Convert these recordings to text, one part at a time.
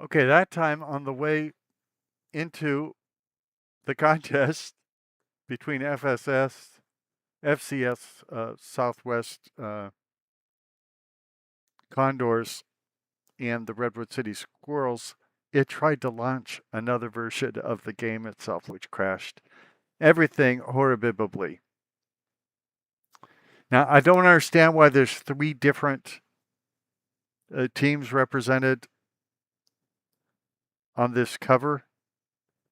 Okay, that time on the way into the contest between FCS, Southwest Condors and the Redwood City Squirrels, it tried to launch another version of the game itself, which crashed everything horribly. Now, I don't understand why there's 3 different teams represented on this cover,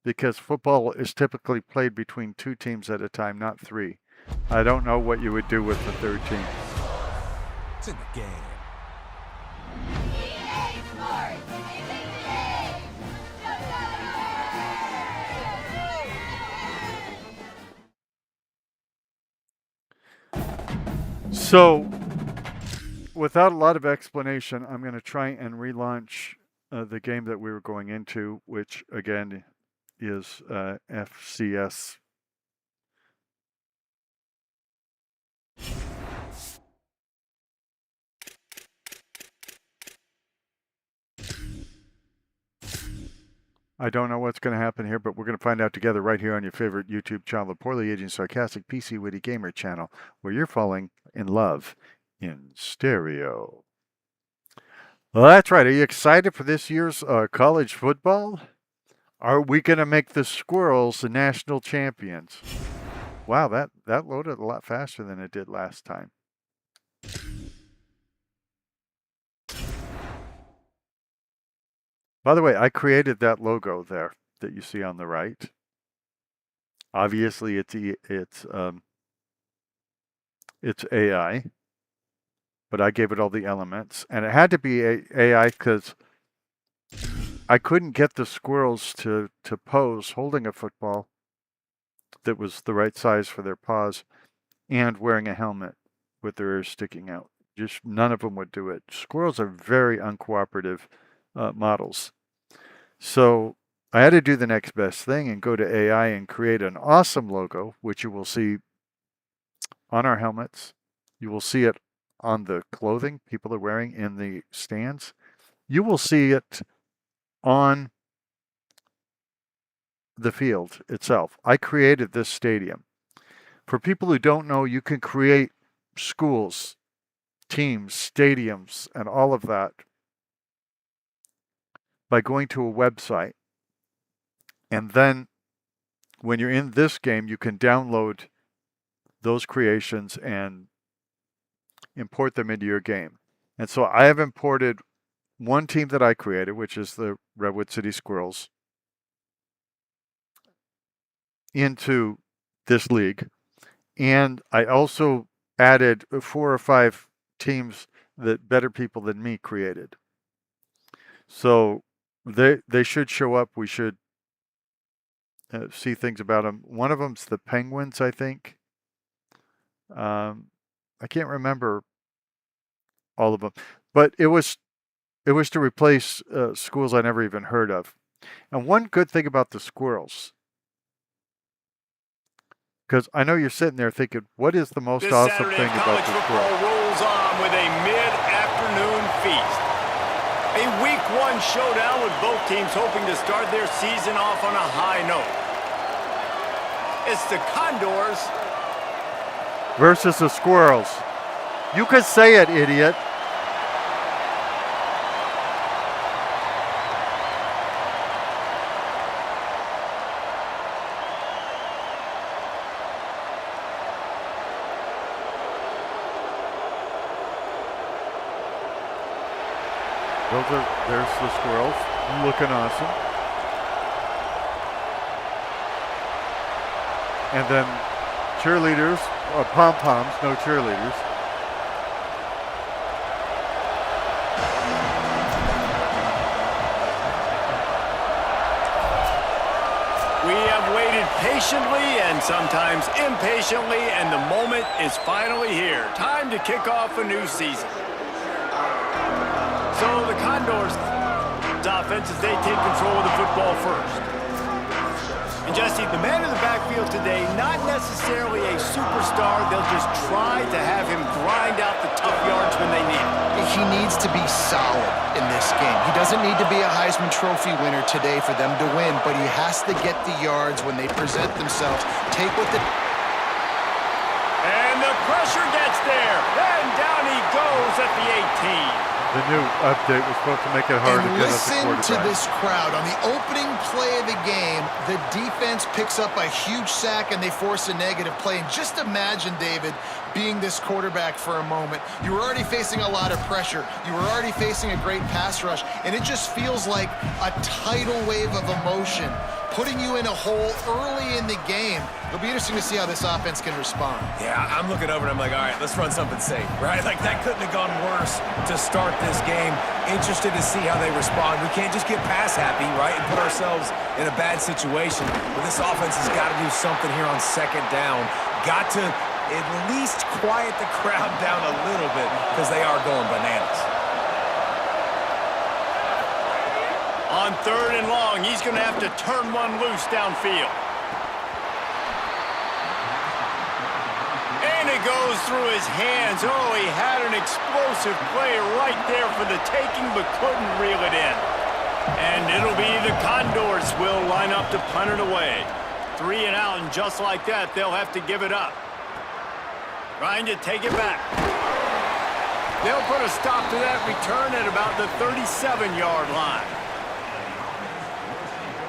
because football is typically played between 2 teams at a time, not 3. I don't know what you would do with the 3rd team. It's in the game. So, without a lot of explanation, I'm going to try and relaunch the game that we were going into, which again is FCS. I don't know what's going to happen here, but we're going to find out together right here on your favorite YouTube channel, the Poorly Aging Sarcastic PC Witty Gamer channel, where you're falling in love in stereo. Well, that's right. Are you excited for this year's college football? Are we going to make the Squirrels the national champions? Wow, that loaded a lot faster than it did last time. By the way, I created that logo there that you see on the right. Obviously, it's AI, but I gave it all the elements, and it had to be AI because I couldn't get the squirrels to pose holding a football that was the right size for their paws and wearing a helmet with their ears sticking out. Just none of them would do it. Squirrels are very uncooperative models. So I had to do the next best thing and go to AI and create an awesome logo, which you will see on our helmets. You will see it on the clothing people are wearing in the stands. You will see it on the field itself. I created this stadium. For people who don't know, you can create schools, teams, stadiums, and all of that by going to a website. And then when you're in this game, you can download those creations and import them into your game. And so I have imported one team that I created, which is the Redwood City Squirrels, into this league. And I also added 4 or 5 teams that better people than me created. So they should show up. We should see things about them. One of them's the Penguins, I think. I can't remember all of them, but it was to replace schools I never even heard of. And one good thing about the Squirrels, because I know you're sitting there thinking, what is the most awesome thing about the Squirrels? Rolls on with a mid-afternoon feast. A week 1 showdown with both teams hoping to start their season off on a high note. It's the Condors versus the Squirrels. You could say it, idiot. There's the Squirrels, looking awesome. And then cheerleaders, pom-poms, no cheerleaders. We have waited patiently and sometimes impatiently, and the moment is finally here. Time to kick off a new season. So the Condors offense as they take control of the football first. And Jesse, the man in the backfield today, not necessarily a superstar. They'll just try to have him grind out the tough yards when they need it. He needs to be solid in this game. He doesn't need to be a Heisman Trophy winner today for them to win, but he has to get the yards when they present themselves. Take what the... And the pressure gets there. And down he goes at the 18. The new update was supposed to make it hard to get us a listen quarterback. to this crowd. On the opening play of the game, the defense picks up a huge sack and they force a negative play. And just imagine, David, being this quarterback for a moment. You were already facing a lot of pressure. You were already facing a great pass rush. And it just feels like a tidal wave of emotion putting you in a hole early in the game. It'll be interesting to see how this offense can respond. Yeah, I'm looking over and I'm like, all right, let's run something safe, right? Like, that couldn't have gone worse to start this game. Interested to see how they respond. We can't just get pass happy, right, and put ourselves in a bad situation. But this offense has got to do something here on second down. Got to at least quiet the crowd down a little bit because they are going bananas. On 3rd and long, he's going to have to turn one loose downfield. And it goes through his hands. Oh, he had an explosive play right there for the taking, but couldn't reel it in. And it'll be the Condors will line up to punt it away. 3 and out, and just like that, they'll have to give it up. Trying to take it back. They'll put a stop to that return at about the 37-yard line.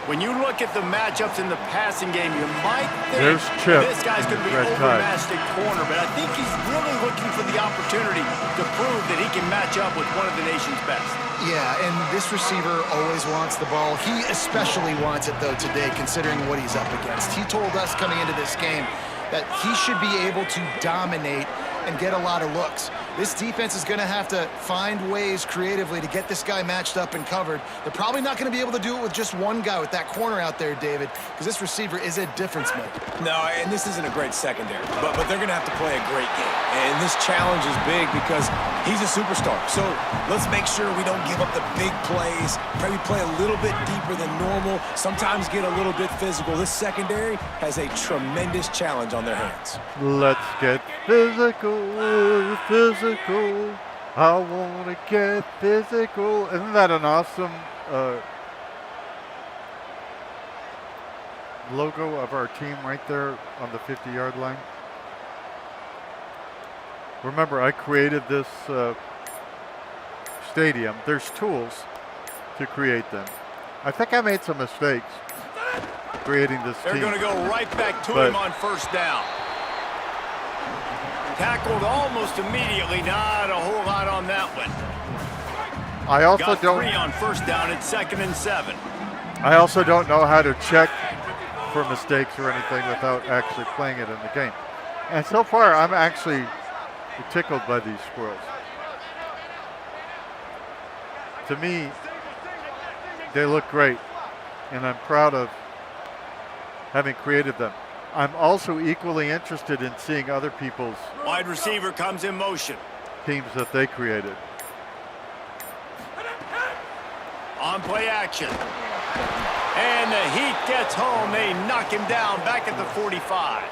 When you look at the matchups in the passing game, you might think this guy's going to be overmatched at corner, but I think he's really looking for the opportunity to prove that he can match up with one of the nation's best. Yeah, and this receiver always wants the ball. He especially wants it, though, today, considering what he's up against. He told us coming into this game that he should be able to dominate and get a lot of looks. This defense is going to have to find ways creatively to get this guy matched up and covered. They're probably not going to be able to do it with just one guy, with that corner out there, David, because this receiver is a difference maker. No, and this isn't a great secondary, but they're going to have to play a great game. And this challenge is big because he's a superstar. So let's make sure we don't give up the big plays. Maybe play a little bit deeper than normal. Sometimes get a little bit physical. This secondary has a tremendous challenge on their hands. Let's get physical, physical. I want to get physical. Isn't that an awesome logo of our team right there on the 50-yard line? Remember, I created this stadium. There's tools to create them. I think I made some mistakes creating this team. They're going to go right back to him on 1st down. Tackled almost immediately. Not a whole lot on that one. I also Got don't. 3 on 1st down at 2nd and 7. I also don't know how to check for mistakes or anything without actually playing it in the game. And so far, I'm actually tickled by these squirrels. To me, they look great, and I'm proud of having created them. I'm also equally interested in seeing other people's Wide receiver comes in motion. teams that they created. On play action. And the heat gets home. They knock him down back at the 45.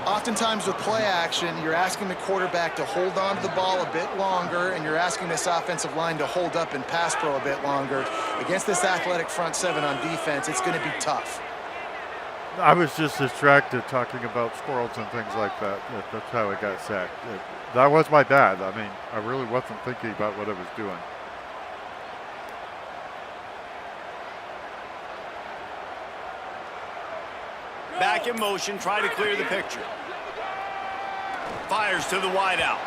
Oftentimes with play action, you're asking the quarterback to hold on to the ball a bit longer, and you're asking this offensive line to hold up in pass pro a bit longer. Against this athletic front seven on defense, it's going to be tough. I was just distracted talking about squirrels and things like that. That's how I got sacked. That was my bad. I mean, I really wasn't thinking about what I was doing. Back in motion, try to clear the picture. Fires to the wideout.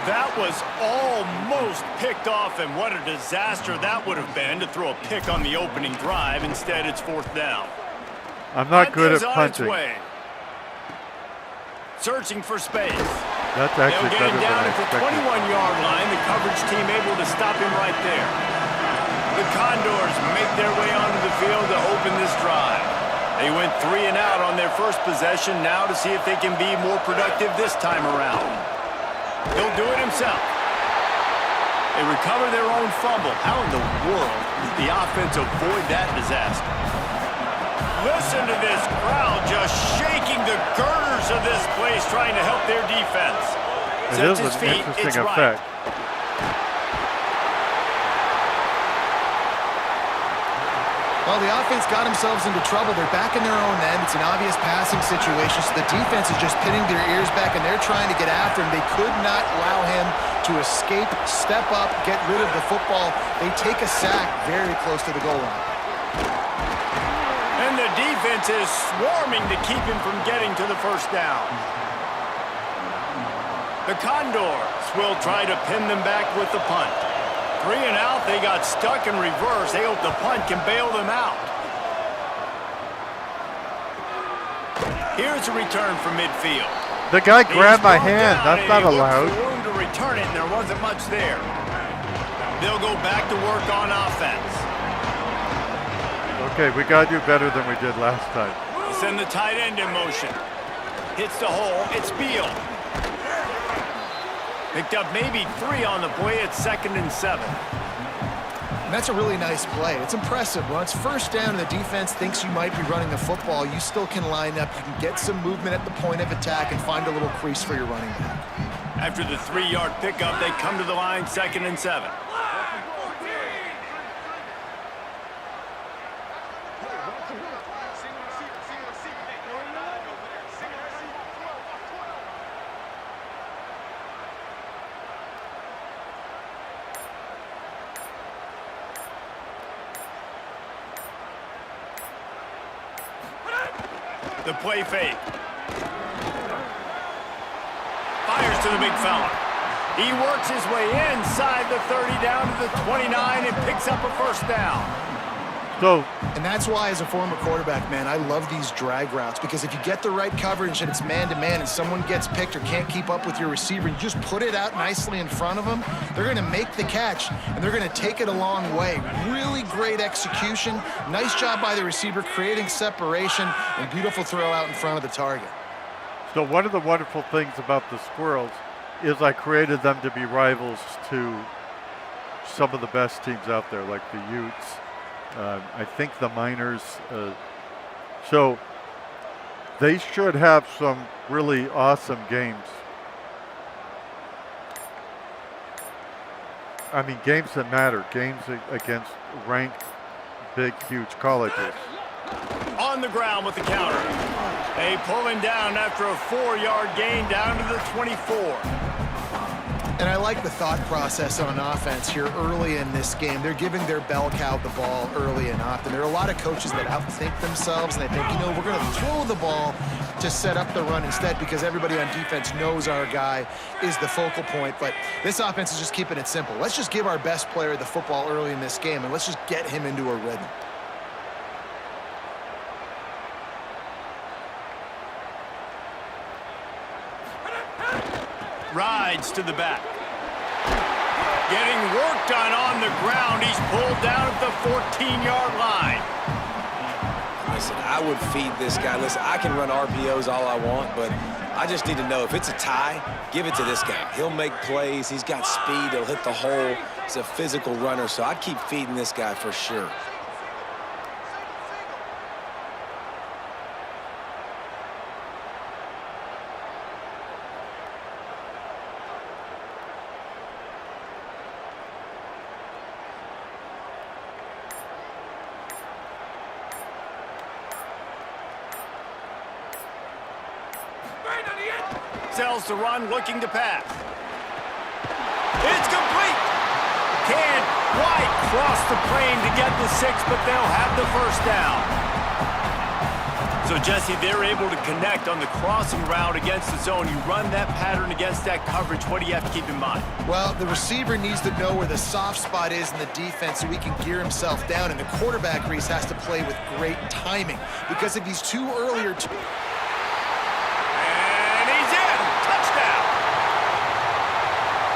That was almost picked off, and what a disaster that would have been to throw a pick on the opening drive. Instead, it's 4th down. I'm not good at Punt is on its punting. way. Searching for space. That's actually They'll get better him than down I at the expected. 21-yard line. The coverage team able to stop him right there. The Condors make their way onto the field to open this drive. They went 3 and out on their first possession. Now to see if they can be more productive this time around. He'll do it himself. They recover their own fumble. How in the world did the offense avoid that disaster? Listen to this crowd just shaking the girders of this place trying to help their defense. It is an interesting effect. Well, the offense got themselves into trouble. They're back in their own end. It's an obvious passing situation, so the defense is just pinning their ears back, and they're trying to get after him. They could not allow him to escape, step up, get rid of the football. They take a sack very close to the goal line. And the defense is swarming to keep him from getting to the first down. The Condors will try to pin them back with the punt. 3 and out, they got stuck in reverse. They hope the punt can bail them out. Here's a return from midfield. The guy grabbed my hand. That's not allowed. For room to return it, and there wasn't much there. They'll go back to work on offense. Okay, we got to do better than we did last time. Send the tight end in motion. Hits the hole. It's Beal. Picked up maybe 3 on the play at 2nd and 7. And that's a really nice play. It's impressive. When it's first down and the defense thinks you might be running the football, you still can line up. You can get some movement at the point of attack and find a little crease for your running back. After the 3-yard pickup, they come to the line 2nd and 7. The play fake. Fires to the big fella. He works his way inside the 30 down to the 29 and picks up a first down. And that's why, as a former quarterback, man, I love these drag routes, because if you get the right coverage and it's man-to-man and someone gets picked or can't keep up with your receiver, you just put it out nicely in front of them, they're going to make the catch, and they're going to take it a long way. Really great execution. Nice job by the receiver creating separation, and beautiful throw out in front of the target. So one of the wonderful things about the Squirrels is I created them to be rivals to some of the best teams out there, like the Utes. I think the Miners. So they should have some really awesome games. I mean, games that matter. Games against ranked, big, huge colleges. On the ground with the counter. They pull him down after a 4-yard gain down to the 24. And I like the thought process on offense here early in this game. They're giving their bell cow the ball early and often. There are a lot of coaches that outthink themselves, and they think, you know, we're going to throw the ball to set up the run instead, because everybody on defense knows our guy is the focal point. But this offense is just keeping it simple. Let's just give our best player the football early in this game, and let's just get him into a rhythm. Rides to the back. Getting work done on the ground. He's pulled down at the 14-yard line. Listen, I would feed this guy. Listen, I can run RPOs all I want, but I just need to know if it's a tie, give it to this guy. He'll make plays. He's got speed. He'll hit the hole. He's a physical runner, so I'd keep feeding this guy for sure. Sells the run, looking to pass. It's complete. Can't quite cross the plane to get the 6, but they'll have the first down. So, Jesse, they're able to connect on the crossing route against the zone. You run that pattern against that coverage. What do you have to keep in mind? Well, the receiver needs to know where the soft spot is in the defense so he can gear himself down, and the quarterback, Reese, has to play with great timing, because if he's too early or too...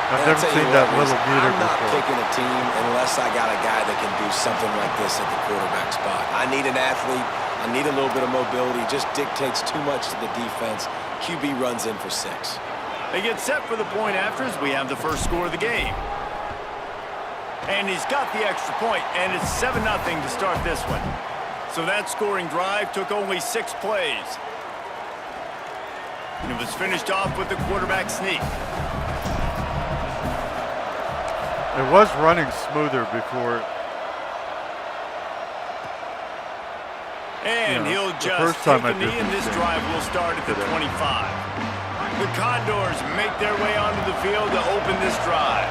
I've never seen that little meter I'm not before. picking a team unless I got a guy that can do something like this at the quarterback spot. I need an athlete. I need a little bit of mobility. Just dictates too much to the defense. QB runs in for 6. They get set for the point after as we have the first score of the game. And he's got the extra point, and it's 7-0 to start this one. So that scoring drive took only 6 plays. And it was finished off with the quarterback sneak. It was running smoother before. And he'll just take a knee, and this drive will start at the 25. The Condors make their way onto the field to open this drive.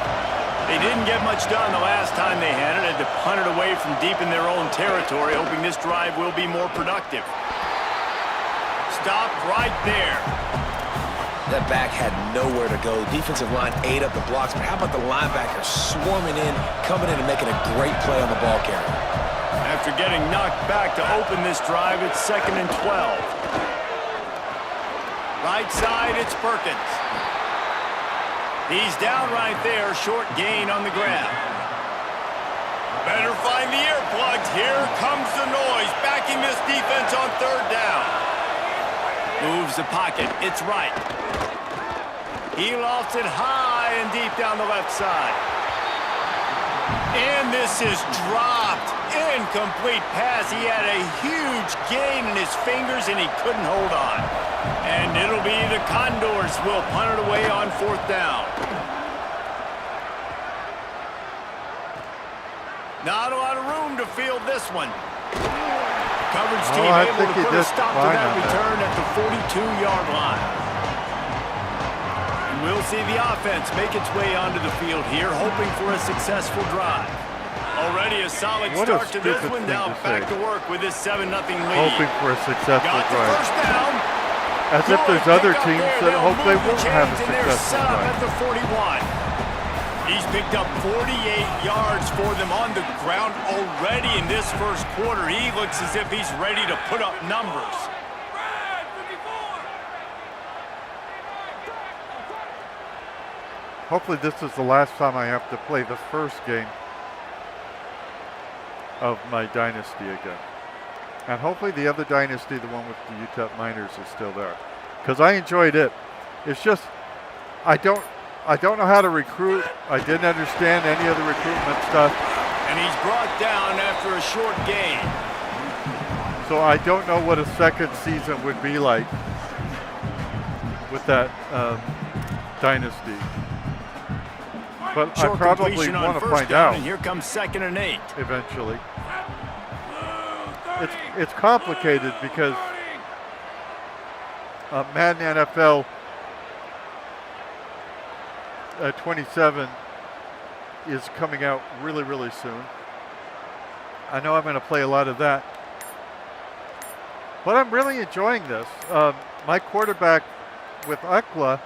They didn't get much done the last time they had it. Had to punt it away from deep in their own territory, hoping this drive will be more productive. Stopped right there. That back had nowhere to go. Defensive line ate up the blocks, but how about the linebacker swarming in, coming in and making a great play on the ball carrier? After getting knocked back to open this drive, it's 2nd and 12. Right side, it's Perkins. He's down right there, short gain on the grab. Better find the earplugs. Here comes the noise, backing this defense on 3rd down. Moves the pocket, it's right. He lofts it high and deep down the left side. And this is dropped. Incomplete pass. He had a huge gain in his fingers and he couldn't hold on. And it'll be the Condors will punt it away on 4th down. Not a lot of room to field this one. Coverage team able to put a stop to that return at the 42-yard line. We'll see the offense make its way onto the field here, hoping for a successful drive. Already a solid start to this one. Now back to work with this 7-0 lead. Hoping for a successful Got the drive. first down. As if there's other teams that hope they won't have a And they're successful set up drive. at the 41. He's picked up 48 yards for them on the ground already in this first quarter. He looks as if he's ready to put up numbers. Hopefully this is the last time I have to play the first game of my Dynasty again. And hopefully the other Dynasty, the one with the UTEP minors, is still there. Because I enjoyed it. It's just, I don't know how to recruit. I didn't understand any of the recruitment stuff. And he's brought down after a short gain. So I don't know what a second season would be like with that Dynasty. But I probably want to find out. And here comes 2nd and 8. Eventually. It's complicated because Madden NFL 27 is coming out really, really soon. I know I'm going to play a lot of that. But I'm really enjoying this. My quarterback with UCLA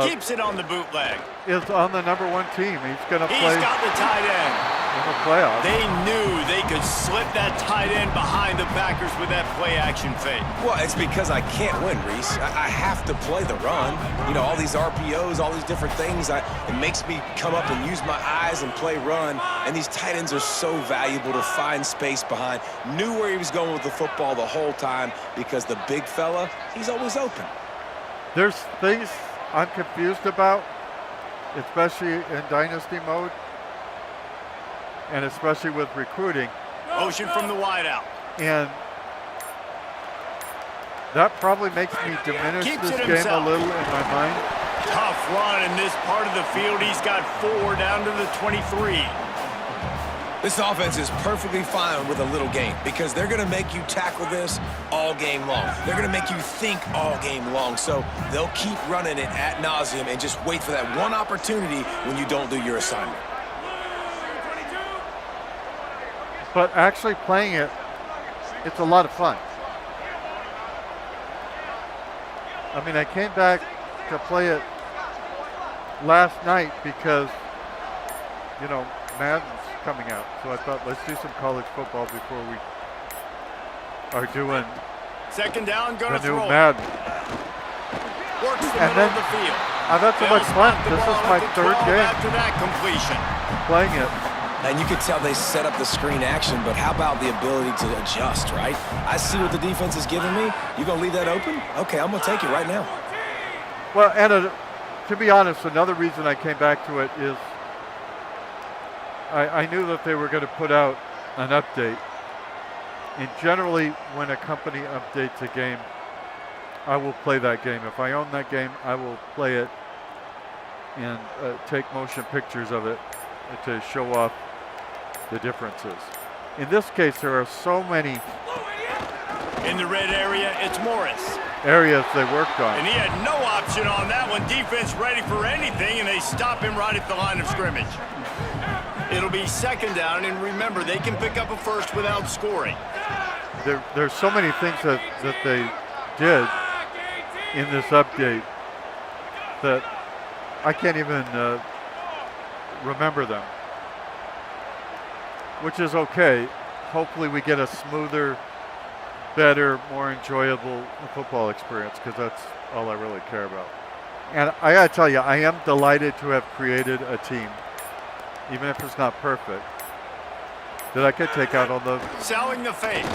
keeps it on the bootleg. Is on the #1 team. He's going to play. He's got the tight end. In the playoffs. They knew they could slip that tight end behind the backers with that play-action fake. Well, it's because I can't win, Reese. I have to play the run. You know, all these RPOs, all these different things. It makes me come up and use my eyes and play run. And these tight ends are so valuable to find space behind. Knew where he was going with the football the whole time because the big fella, he's always open. There's things I'm confused about, especially in Dynasty mode. And especially with recruiting. Motion from the wideout. And that probably makes me diminish this game a little in my mind. Tough run in this part of the field. He's got 4 down to the 23. This offense is perfectly fine with a little game because they're going to make you tackle this all game long. They're going to make you think all game long. So they'll keep running it ad nauseum and just wait for that one opportunity when you don't do your assignment. But actually playing it, it's a lot of fun. I mean, I came back to play it last night because, you know, Madden's coming out. So I thought, let's do some college football before we are doing 2nd down, gonna the new throw. Madden. Works the And middle then of the field. I've had so much fun. This is my 3rd game after that completion. playing it. And you could tell they set up the screen action, but how about the ability to adjust, right? I see what the defense is giving me. You gonna leave that open? Okay, I'm gonna take it right now. Well, and to be honest, another reason I came back to it is I knew that they were going to put out an update. And generally, when a company updates a game, I will play that game. If I own that game, I will play it and take motion pictures of it to show off the differences. In this case, there are so many In the red area, it's Morris. areas they worked on. And he had no option on that one. Defense ready for anything, and they stop him right at the line of scrimmage. It'll be second down, and remember, they can pick up a first without scoring. There's so many things that they did in this update that I can't even remember them, which is okay. Hopefully we get a smoother, better, more enjoyable football experience, because that's all I really care about. And I gotta tell you, I am delighted to have created a team, even if it's not perfect, that I could take out Selling the fake.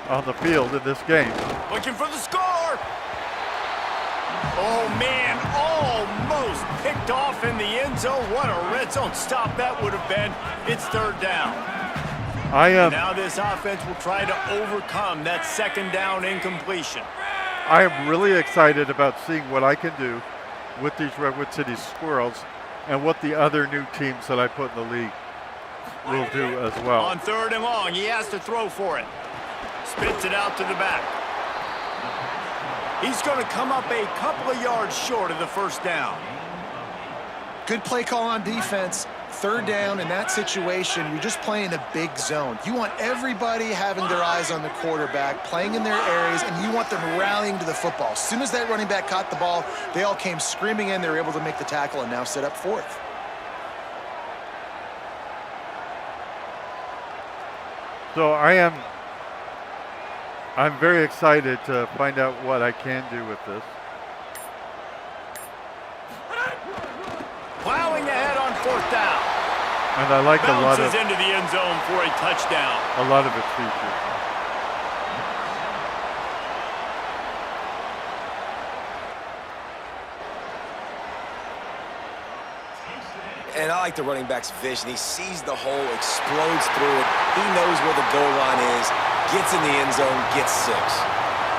on the field in this game. Looking for the score. Oh, man, almost picked off in the end zone. What a red zone stop that would have been. It's third down. Now this offense will try to overcome that second down incompletion. I am really excited about seeing what I can do with these Redwood City Squirrels and what the other new teams that I put in the league will do as well. On third and long, he has to throw for it. Spits it out to the back. He's going to come up a couple of yards short of the first down. Good play call on defense. Third down in that situation, you're just playing a big zone. You want everybody having their eyes on the quarterback, playing in their areas, and you want them rallying to the football. As soon as that running back caught the ball, they all came screaming in. They were able to make the tackle and now set up fourth. So I'm very excited to find out what I can do with this. Plowing ahead on fourth down. And I like Bounces into the end zone for a touchdown. a lot of its features. And I like the running back's vision. He sees the hole, explodes through it. He knows where the goal line is, gets in the end zone, gets 6.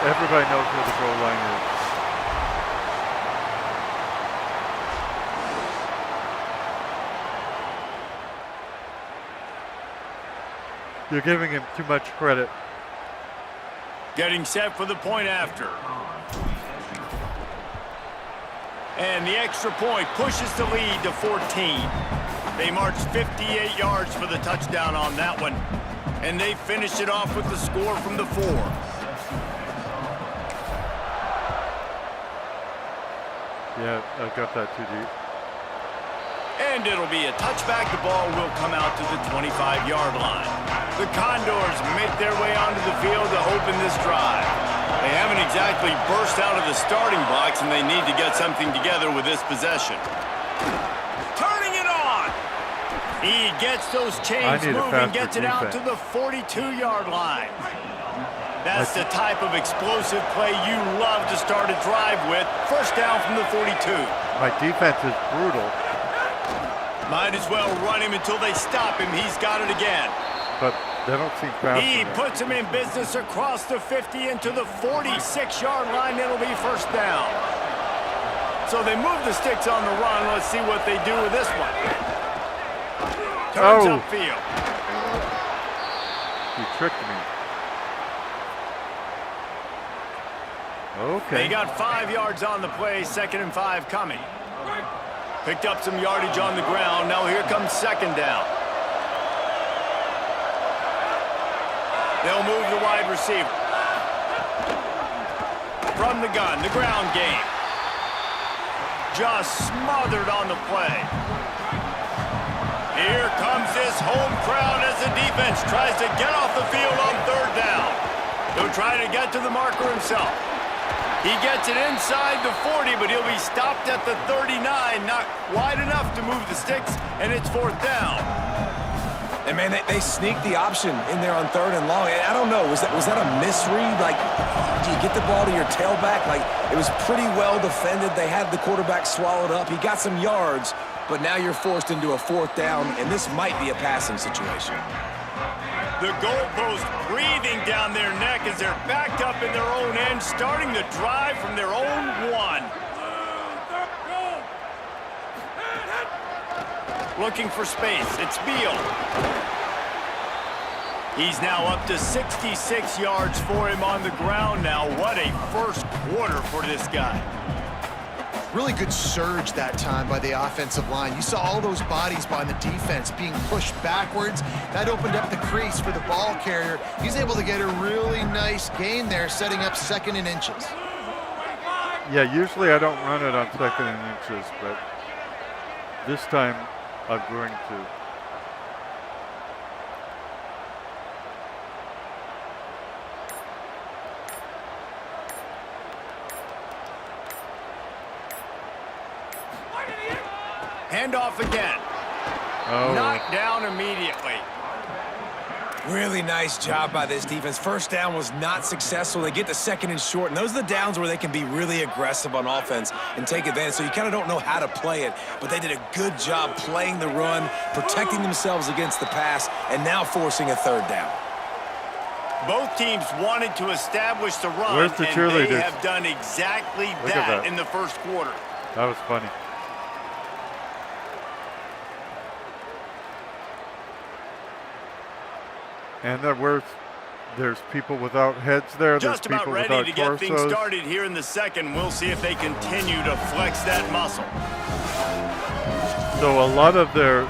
Everybody knows where the goal line is. You're giving him too much credit. Getting set for the point after. And the extra point pushes the lead to 14. They marched 58 yards for the touchdown on that one. And they finished it off with the score from the 4. Yeah, I got that too deep. And it'll be a touchback. The ball will come out to the 25-yard line. The Condors make their way onto the field to open this drive. They haven't exactly burst out of the starting blocks, and they need to get something together with this possession. Turning it on! He gets those chains moving, gets it out to the 42-yard line. That's the type of explosive play you love to start a drive with. First down from the 42. My defense is brutal. Might as well run him until they stop him. He's got it again. But they don't seem fast. He puts him in business across the 50 into the 46-yard line. It'll be first down. So they move the sticks on the run. Let's see what they do with this one. Turns upfield. He tricked me. Okay. They got 5 yards on the play. 2nd and 5 coming. Picked up some yardage on the ground. Now here comes second down. They'll move the wide receiver. From the gun, the ground game. Just smothered on the play. Here comes this home crowd as the defense tries to get off the field on third down. He'll try to get to the marker himself. He gets it inside the 40, but he'll be stopped at the 39. Not wide enough to move the sticks, and it's fourth down. And, man, they sneaked the option in there on third and long. And I don't know, was that a misread? Like, strategy. You get the ball to your tailback. Like, it was pretty well defended. They had the quarterback swallowed up. He got some yards, but now you're forced into a 4th down, and this might be a passing situation. The goalpost breathing down their neck as they're backed up in their own end, starting the drive from their own 1. Looking for space. It's Beal. He's now up to 66 yards for him on the ground now. What a first quarter for this guy. Really good surge that time by the offensive line. You saw all those bodies by the defense being pushed backwards. That opened up the crease for the ball carrier. He's able to get a really nice gain there, setting up 2nd and inches. Yeah, usually I don't run it on 2nd and inches, but this time I'm going to. Handoff again. Oh. Knocked down immediately. Really nice job by this defense. First down was not successful. They get to 2nd and short, and those are the downs where they can be really aggressive on offense and take advantage. So you kind of don't know how to play it, but they did a good job playing the run, protecting themselves against the pass, and now forcing a 3rd down. Both teams wanted to establish the run, Where's the and cheerleaders? they have done exactly Look at that. in the first quarter. That was funny. And there's people without heads there. Just There's about people ready without to get torsos. things started here in the second. We'll see if they continue to flex that muscle. So a lot of their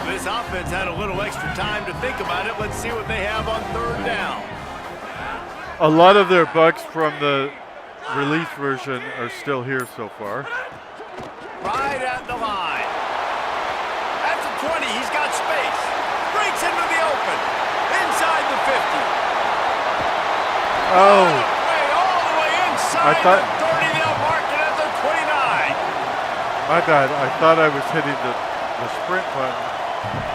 This offense had a little extra time to think about it. Let's see what they have on 3rd down. bugs from the release version are still here so far. Right at the line. At the 20, he's got space. Breaks into the open. Inside the 50. Oh, All the way inside I thought- the 30. They'll mark it at the 29. my bad. I thought I was hitting the sprint button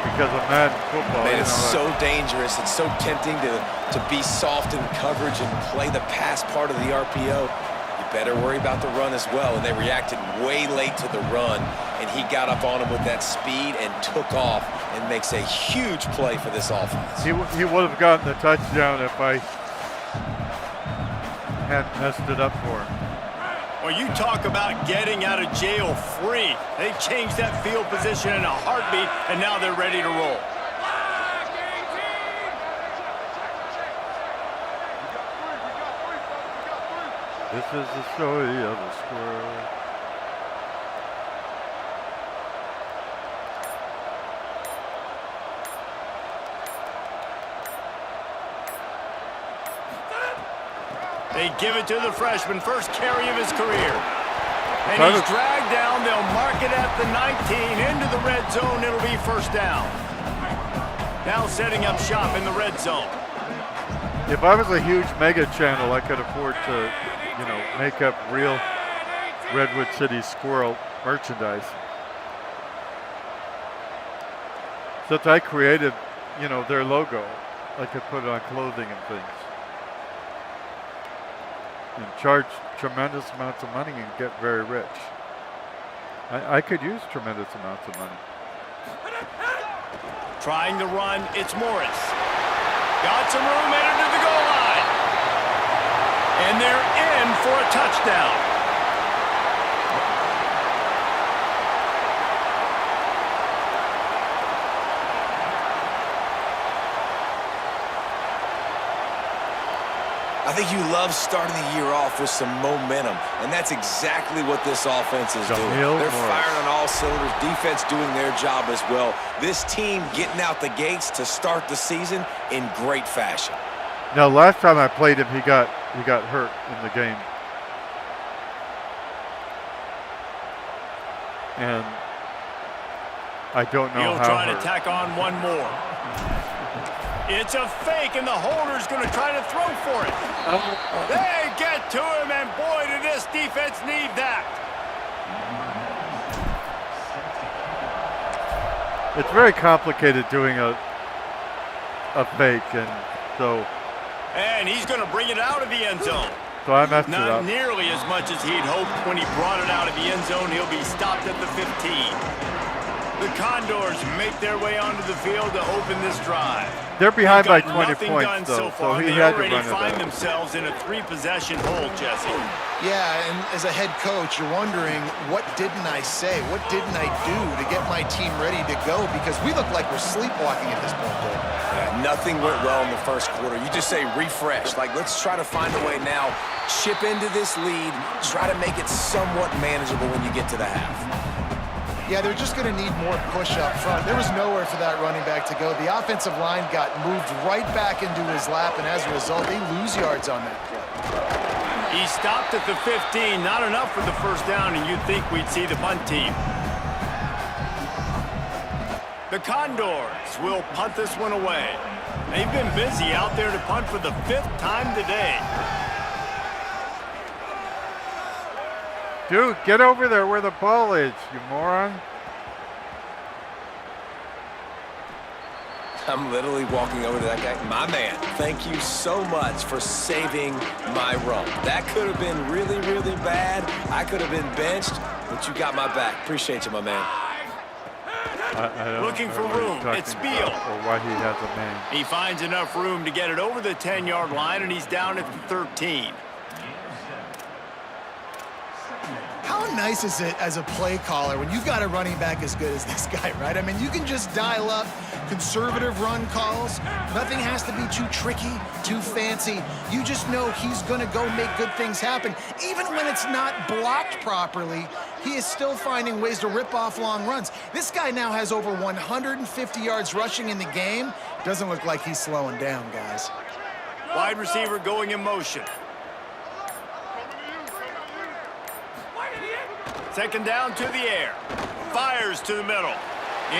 because of Madden football. Man, you it's know, so dangerous. It's so tempting to be soft in coverage and play the pass part of the RPO. You better worry about the run as well. And they reacted way late to the run, and he got up on him with that speed and took off and makes a huge play for this offense. he would have gotten the touchdown if I hadn't messed it up for him. Well, you talk about getting out of jail free. They changed that field position in a heartbeat, and now they're ready to roll. This is the story of a squirrel. They give it to the freshman, first carry of his career. And he's dragged down. They'll mark it at the 19. Into the red zone, it'll be 1st down. Now setting up shop in the red zone. If I was a huge mega channel, I could afford to, make up real Redwood City Squirrel merchandise. Since I created, their logo, I could put it on clothing and things. And charge tremendous amounts of money and get very rich. I could use tremendous amounts of money. Trying to run, it's Morris. Got some room, entered to the goal line. And they're in for a touchdown. I think you love starting the year off with some momentum, and that's exactly what this offense is doing. They're firing on all cylinders, defense doing their job as well. This team getting out the gates to start the season in great fashion. Now, last time I played him, he got hurt in the game. And I don't know He'll how try to hurt. tack on one more. It's a fake, and the holder's going to try to throw for it. They get to him, and boy, did this defense need that. It's very complicated doing a fake, and so And he's going to bring it out of the end zone. So I messed it Not up. nearly as much as he'd hoped. When he brought it out of the end zone, he'll be stopped at the 15. The Condors make their way onto the field to open this drive. They're behind by Got 20 nothing points, done though, so far. so he They had to already run it find out. themselves in a 3-possession hole, Jesse. Yeah, and as a head coach, you're wondering, what didn't I say? What didn't I do to get my team ready to go? Because we look like we're sleepwalking at this point, Dave. Yeah, nothing went well in the first quarter. You just say refresh. Like, let's try to find a way now. Chip into this lead. Try to make it somewhat manageable when you get to the half. Yeah, they're just going to need more push up front. There was nowhere for that running back to go. The offensive line got moved right back into his lap, and as a result, they lose yards on that play. He stopped at the 15. Not enough for the first down, and you'd think we'd see the punt team. The Condors will punt this one away. They've been busy out there to punt for the 5th time today. Dude, get over there where the ball is, you moron. I'm literally walking over to that guy. My man, thank you so much for saving my run. That could have been really, really bad. I could have been benched, but you got my back. Appreciate you, my man. I don't Looking for know what he's room. talking It's about Beal. or why he has a man. He finds enough room to get it over the 10-yard line, and he's down at the 13. How nice is it as a play caller when you've got a running back as good as this guy, right? I mean, you can just dial up conservative run calls. Nothing has to be too tricky, too fancy. You just know he's going to go make good things happen. Even when it's not blocked properly, he is still finding ways to rip off long runs. This guy now has over 150 yards rushing in the game. Doesn't look like he's slowing down, guys. Wide receiver going in motion. Second down to the air. Fires to the middle.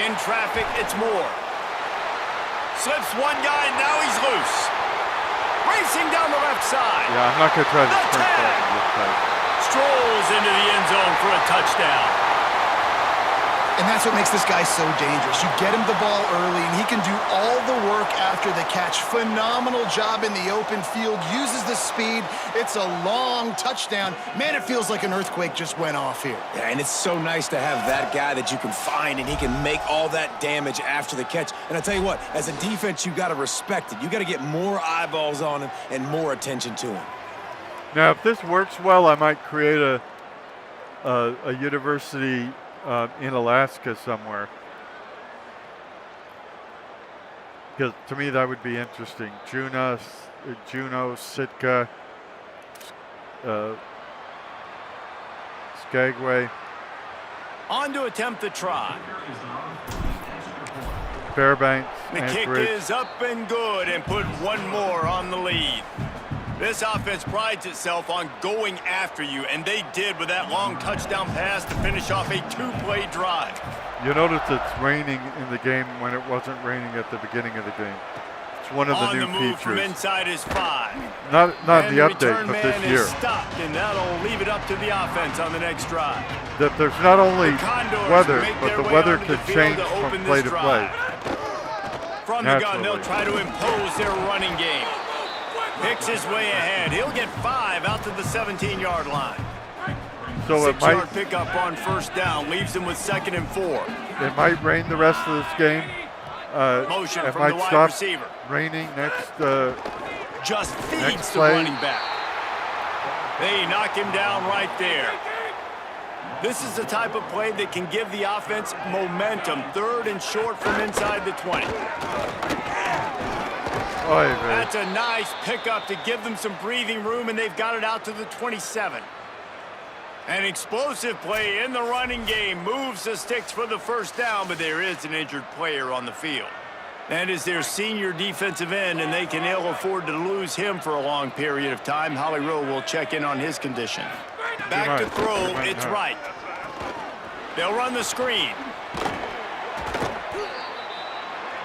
In traffic, it's Moore. Slips one guy, now he's loose. Racing down the left side. Yeah, I'm not going to try to The sprint that tag. in this time. Strolls into the end zone for a touchdown. And that's what makes this guy so dangerous. You get him the ball early, and he can do all the work after the catch. Phenomenal job in the open field. Uses the speed. It's a long touchdown. Man, it feels like an earthquake just went off here. Yeah, and it's so nice to have that guy that you can find, and he can make all that damage after the catch. And I tell you what, as a defense, you got to respect it. You got to get more eyeballs on him and more attention to him. Now, if this works well, I might create a university in Alaska somewhere. Because to me, that would be interesting. Juneau, Sitka, Skagway, On to attempt the try. Fairbanks, The kick Anchorage. is up and good and put one more on the lead. This offense prides itself on going after you, and they did with that long touchdown pass to finish off a 2-play drive. You notice it's raining in the game when it wasn't raining at the beginning of the game. It's one of the On new the move from features. inside his 5. Not And the return update, but man this year. is stopped, and that'll leave it up to the offense on the next drive. That there's not only The Condors weather, make but their the way weather onto the could field change to from open play this to play. drive. From the gun, they'll try to impose their running game. Picks his way ahead. He'll get 5 out to the 17-yard line. So it 6-yard might pickup on first down leaves him with 2nd and 4. It might rain the rest of this game. Motion it from might the wide stop receiver. raining next. Just feeds Next the play. running back. They knock him down right there. This is the type of play that can give the offense momentum. 3rd and short from inside the 20. Oy vey. That's a nice pickup to give them some breathing room, and they've got it out to the 27. An explosive play in the running game moves the sticks for the first down, but there is an injured player on the field. That is their senior defensive end, and they can ill afford to lose him for a long period of time. Holly Rowe will check in on his condition. Back to throw, it's right. They'll run the screen.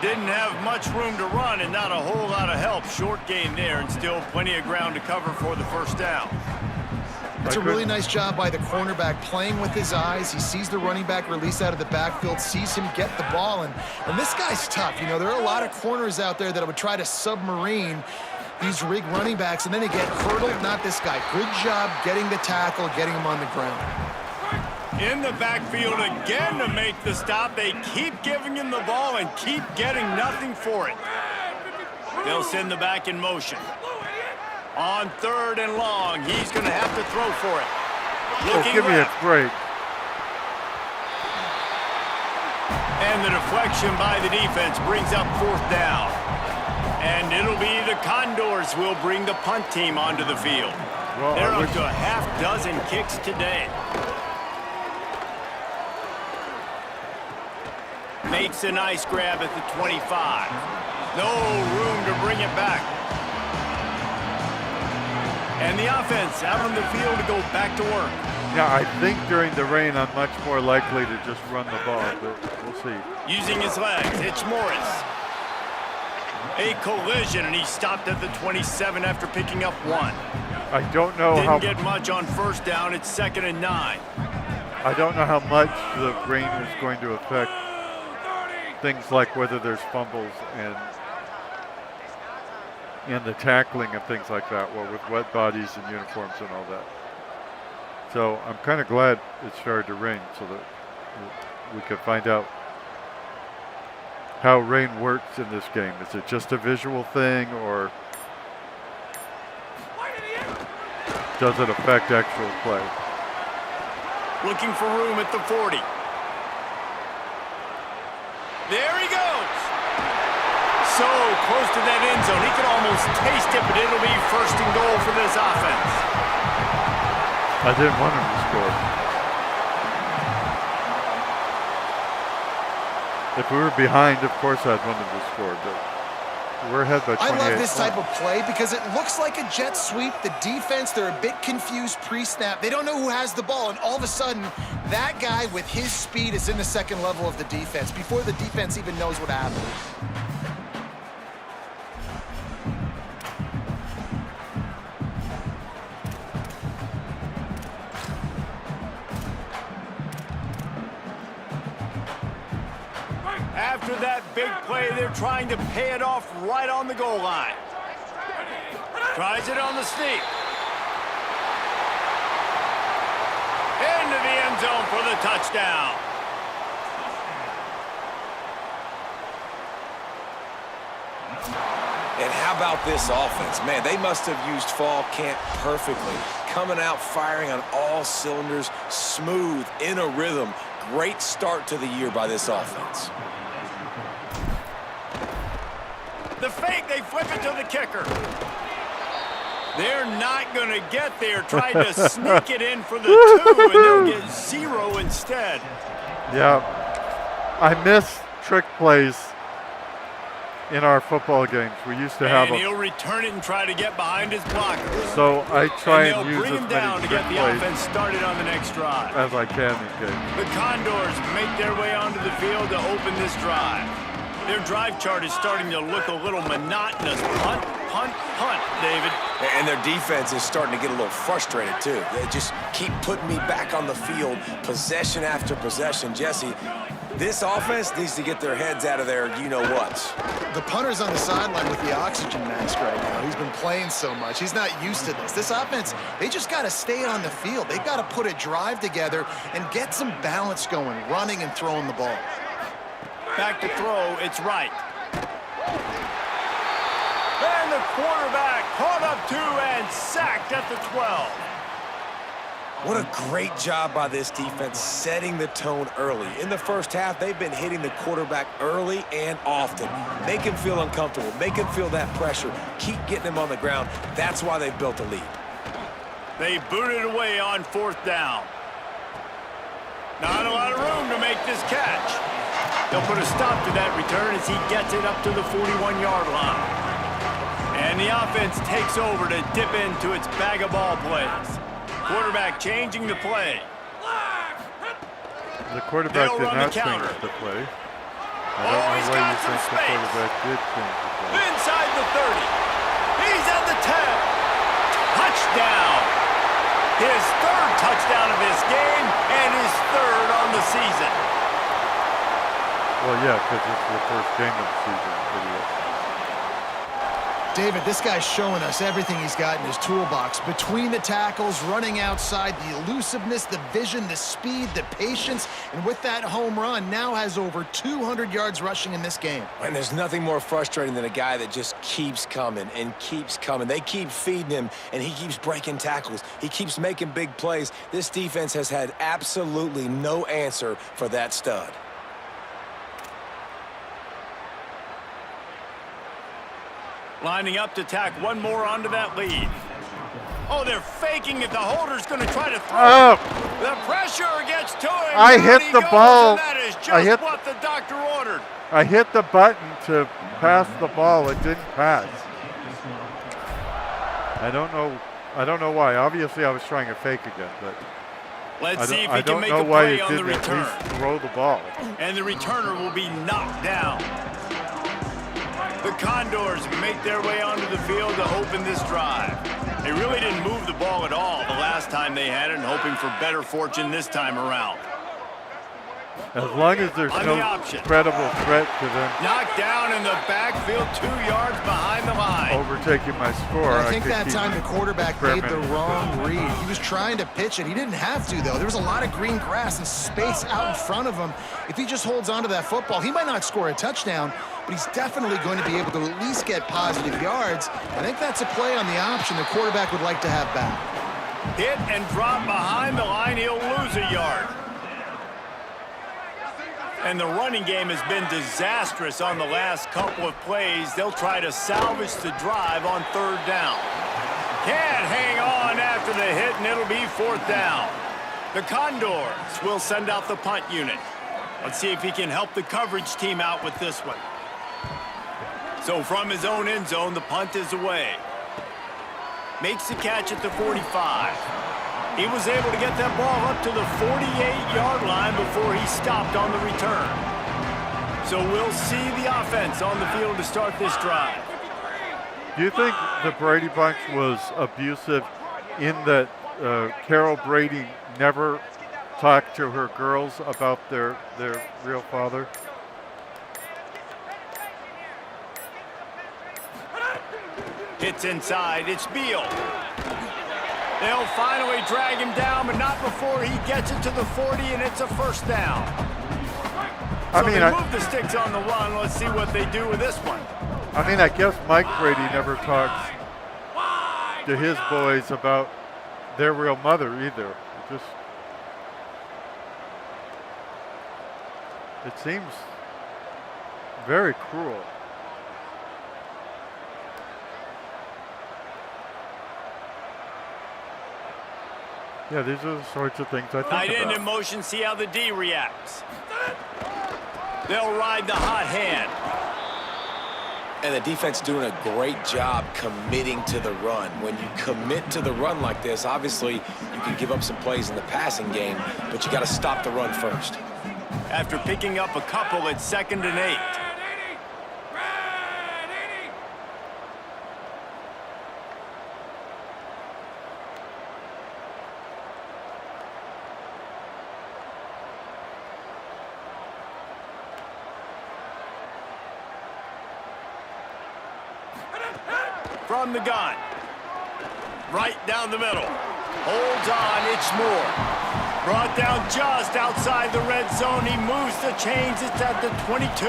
Didn't have much room to run and not a whole lot of help. Short gain there and still plenty of ground to cover for the first down. It's a really nice job by the cornerback playing with his eyes. He sees the running back release out of the backfield, sees him get the ball, and this guy's tough. You know, there are a lot of corners out there that would try to submarine these rig running backs, and then they get hurdled. Not this guy. Good job getting the tackle, getting him on the ground. In the backfield again to make the stop. They keep giving him the ball and keep getting nothing for it. They'll send the back in motion. On 3rd and long, he's going to have to throw for it. Looking give me a left. break. And the deflection by the defense brings up 4th down. And it'll be the Condors who will bring the punt team onto the field. Well, They're up to a half dozen kicks today. Makes a nice grab at the 25. No room to bring it back. And the offense out on the field to go back to work. Yeah, I think during the rain I'm much more likely to just run the ball, but we'll see. Using his legs, it's Morris. A collision, and he stopped at the 27 after picking up 1. I don't know Didn't how get much on 1st down. It's 2nd and 9. I don't know how much the rain is going to affect things like whether there's fumbles and the tackling and things like that, well, with wet bodies and uniforms and all that. So I'm kind of glad it started to rain so that we could find out how rain works in this game. Is it just a visual thing, or does it affect actual play? Looking for room at the 40. There he goes. So close to that end zone. He could almost taste it, but it'll be 1st and goal for this offense. I didn't want him to score. If we were behind, of course I'd want him to score, but we're ahead by 28. I love this type of play because it looks like a jet sweep. The defense, they're a bit confused pre-snap. They don't know who has the ball, and all of a sudden, that guy with his speed is in the 2nd level of the defense before the defense even knows what happened. After that big play, they're trying to pay it off right on the goal line. Tries it on the sneak. Into the end zone for the touchdown. And how about this offense? Man, they must have used fall camp perfectly. Coming out firing on all cylinders, smooth, in a rhythm. Great start to the year by this offense. The fake, they flip it to the kicker. They're not going to get there. Tried to sneak it in for the 2, and they'll get 0 instead. Yeah, I miss trick plays in our football games. We used to have And them. he'll return it and try to get behind his blocker. So I try and they'll use bring as him down many to trick get the plays offense started on the next drive. as I can these games. The Condors make their way onto the field to open this drive. Their drive chart is starting to look a little monotonous. Punt, punt, punt, David. And their defense is starting to get a little frustrated, too. They just keep putting me back on the field, possession after possession. Jesse, this offense needs to get their heads out of their you-know-whats. The punter's on the sideline with the oxygen mask right now. He's been playing so much. He's not used to this. This offense, they just got to stay on the field. They've got to put a drive together and get some balance going, running and throwing the ball. Back to throw, it's right. And the quarterback caught up 2 and sacked at the 12. What a great job by this defense setting the tone early. In the first half, they've been hitting the quarterback early and often. Make him feel uncomfortable. Make him feel that pressure. Keep getting him on the ground. That's why they've built a lead. They booted away on 4th down. Not a lot of room to make this catch. They'll put a stop to that return as he gets it up to the 41-yard line. And the offense takes over to dip into its bag of ball plays. Quarterback changing the play. The quarterback They'll did run the not change counter. the play. I Oh, don't he's know why got you some think the space. quarterback did change the play. Inside the 30. He's at the 10. Touchdown. His 3rd touchdown of this game and his 3rd on the season. Well, yeah, because it's the first game of the season. Idiot. David, this guy's showing us everything he's got in his toolbox. Between the tackles, running outside, the elusiveness, the vision, the speed, the patience, and with that home run, now has over 200 yards rushing in this game. And there's nothing more frustrating than a guy that just keeps coming and keeps coming. They keep feeding him, and he keeps breaking tackles. He keeps making big plays. This defense has had absolutely no answer for that stud. Lining up to tack one more onto that lead. Oh, they're faking it. The holder's going to try to throw. Oh! The pressure gets to him. I Down hit he the goes, ball. And that is just what the doctor ordered. I hit the button to pass the ball. It didn't pass. I don't know why. Obviously, I was trying to fake again, but Let's see if I he can don't make know a why play it on the didn't at return. least throw the ball. And the returner will be knocked down. The Condors make their way onto the field to open this drive. They really didn't move the ball at all the last time they had it, and hoping for better fortune this time around. As long as there's On no the option. credible threat to them Knocked down in the backfield, 2 yards behind the line. overtaking my score, I think could that keep time the quarterback made the experimenting. wrong read. He was trying to pitch it. He didn't have to, though. There was a lot of green grass and space out in front of him. If he just holds onto that football, he might not score a touchdown, but he's definitely going to be able to at least get positive yards. I think that's a play on the option the quarterback would like to have back. Hit and drop behind the line. He'll lose a yard. And the running game has been disastrous on the last couple of plays. They'll try to salvage the drive on 3rd down. Can't hang on after the hit, and it'll be 4th down. The Condors will send out the punt unit. Let's see if he can help the coverage team out with this one. So from his own end zone, the punt is away. Makes the catch at the 45. He was able to get that ball up to the 48-yard line before he stopped on the return. So we'll see the offense on the field to start this drive. Do you think the Brady Bunch was abusive in that Carol Brady never talked to her girls about their real father? Hits inside. It's Beal. They'll finally drag him down, but not before he gets it to the 40, and it's a 1st down. So they move the sticks on the run. Let's see what they do with this one. I mean, I guess Mike Brady never talks to his boys about their real mother either. It seems very cruel. Yeah, these are the sorts of things I think Tight end about. in motion, see how the D reacts. They'll ride the hot hand. And the defense doing a great job committing to the run. When you commit to the run like this, obviously you can give up some plays in the passing game, but you got to stop the run first. After picking up a couple, it's 2nd and 8. From the gun. Right down the middle. Holds on, it's Moore. Brought down just outside the red zone. He moves the chains. It's at the 22.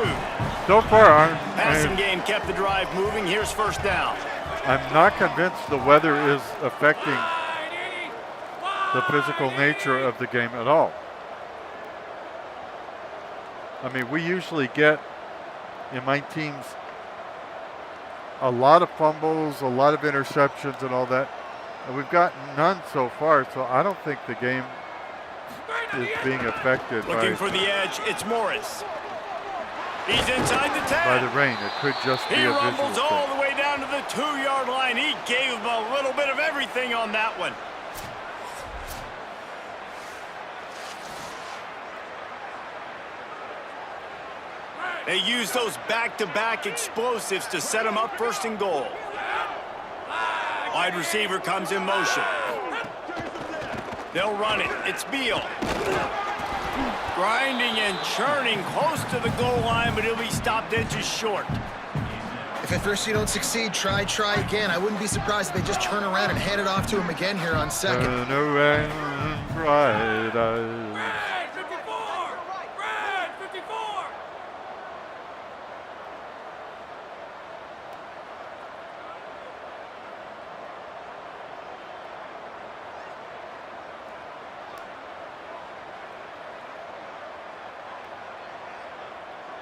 So far, Passing game kept the drive moving. Here's 1st down. I'm not convinced the weather is affecting the physical nature of the game at all. I mean, we usually get, in my teams, a lot of fumbles, a lot of interceptions and all that. And we've got none so far, so I don't think the game is being affected Looking for the edge, it's Morris. He's inside the 10. by the rain. It could just be He a visual rumbles all thing. the way down to the 2-yard line. He gave him a little bit of everything on that one. They use those back-to-back explosives to set him up 1st and goal. Wide receiver comes in motion. They'll run it. It's Beal. Grinding and churning close to the goal line, but he'll be stopped inches short. If at first you don't succeed, try again. I wouldn't be surprised if they just turn around and hand it off to him again here on second. Turn around, bright eyes. Red 54! Red 54!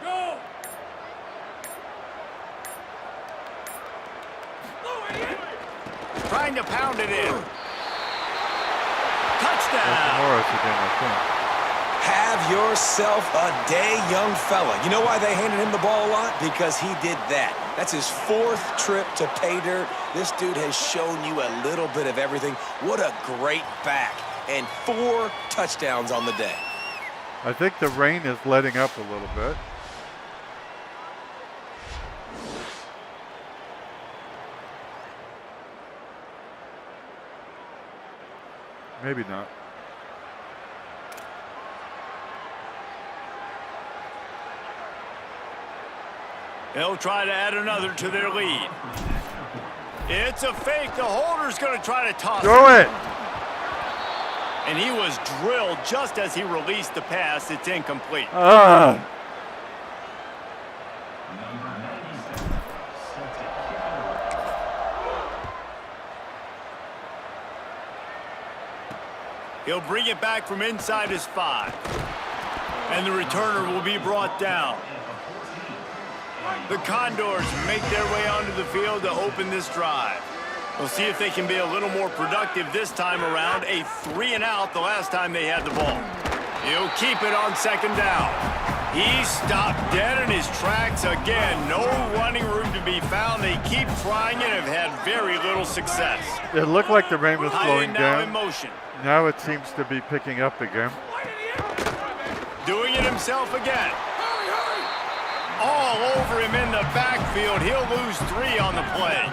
Go! Trying to pound it in. That's Touchdown. Morris again, I think. Have yourself a day, young fella. You know why they handed him the ball a lot? Because he did that. That's his 4th trip to pay dirt. This dude has shown you a little bit of everything. What a great back. And 4 touchdowns on the day. I think the rain is letting up a little bit. Maybe not. They'll try to add another to their lead. It's a fake. The holder's going to try to toss Throw it! And he was drilled just as he released the pass. It's incomplete. Ah! He'll bring it back from inside his 5. And the returner will be brought down. The Condors make their way onto the field to open this drive. We'll see if they can be a little more productive this time around. A 3-and-out the last time they had the ball. He'll keep it on second down. He stopped dead in his tracks again. No running room to be found. They keep trying and have had very little success. It looked like the rain was Tight slowing end now in down. motion. Now it seems to be picking up again. Doing it himself again. All over him in the backfield. He'll lose 3 on the play.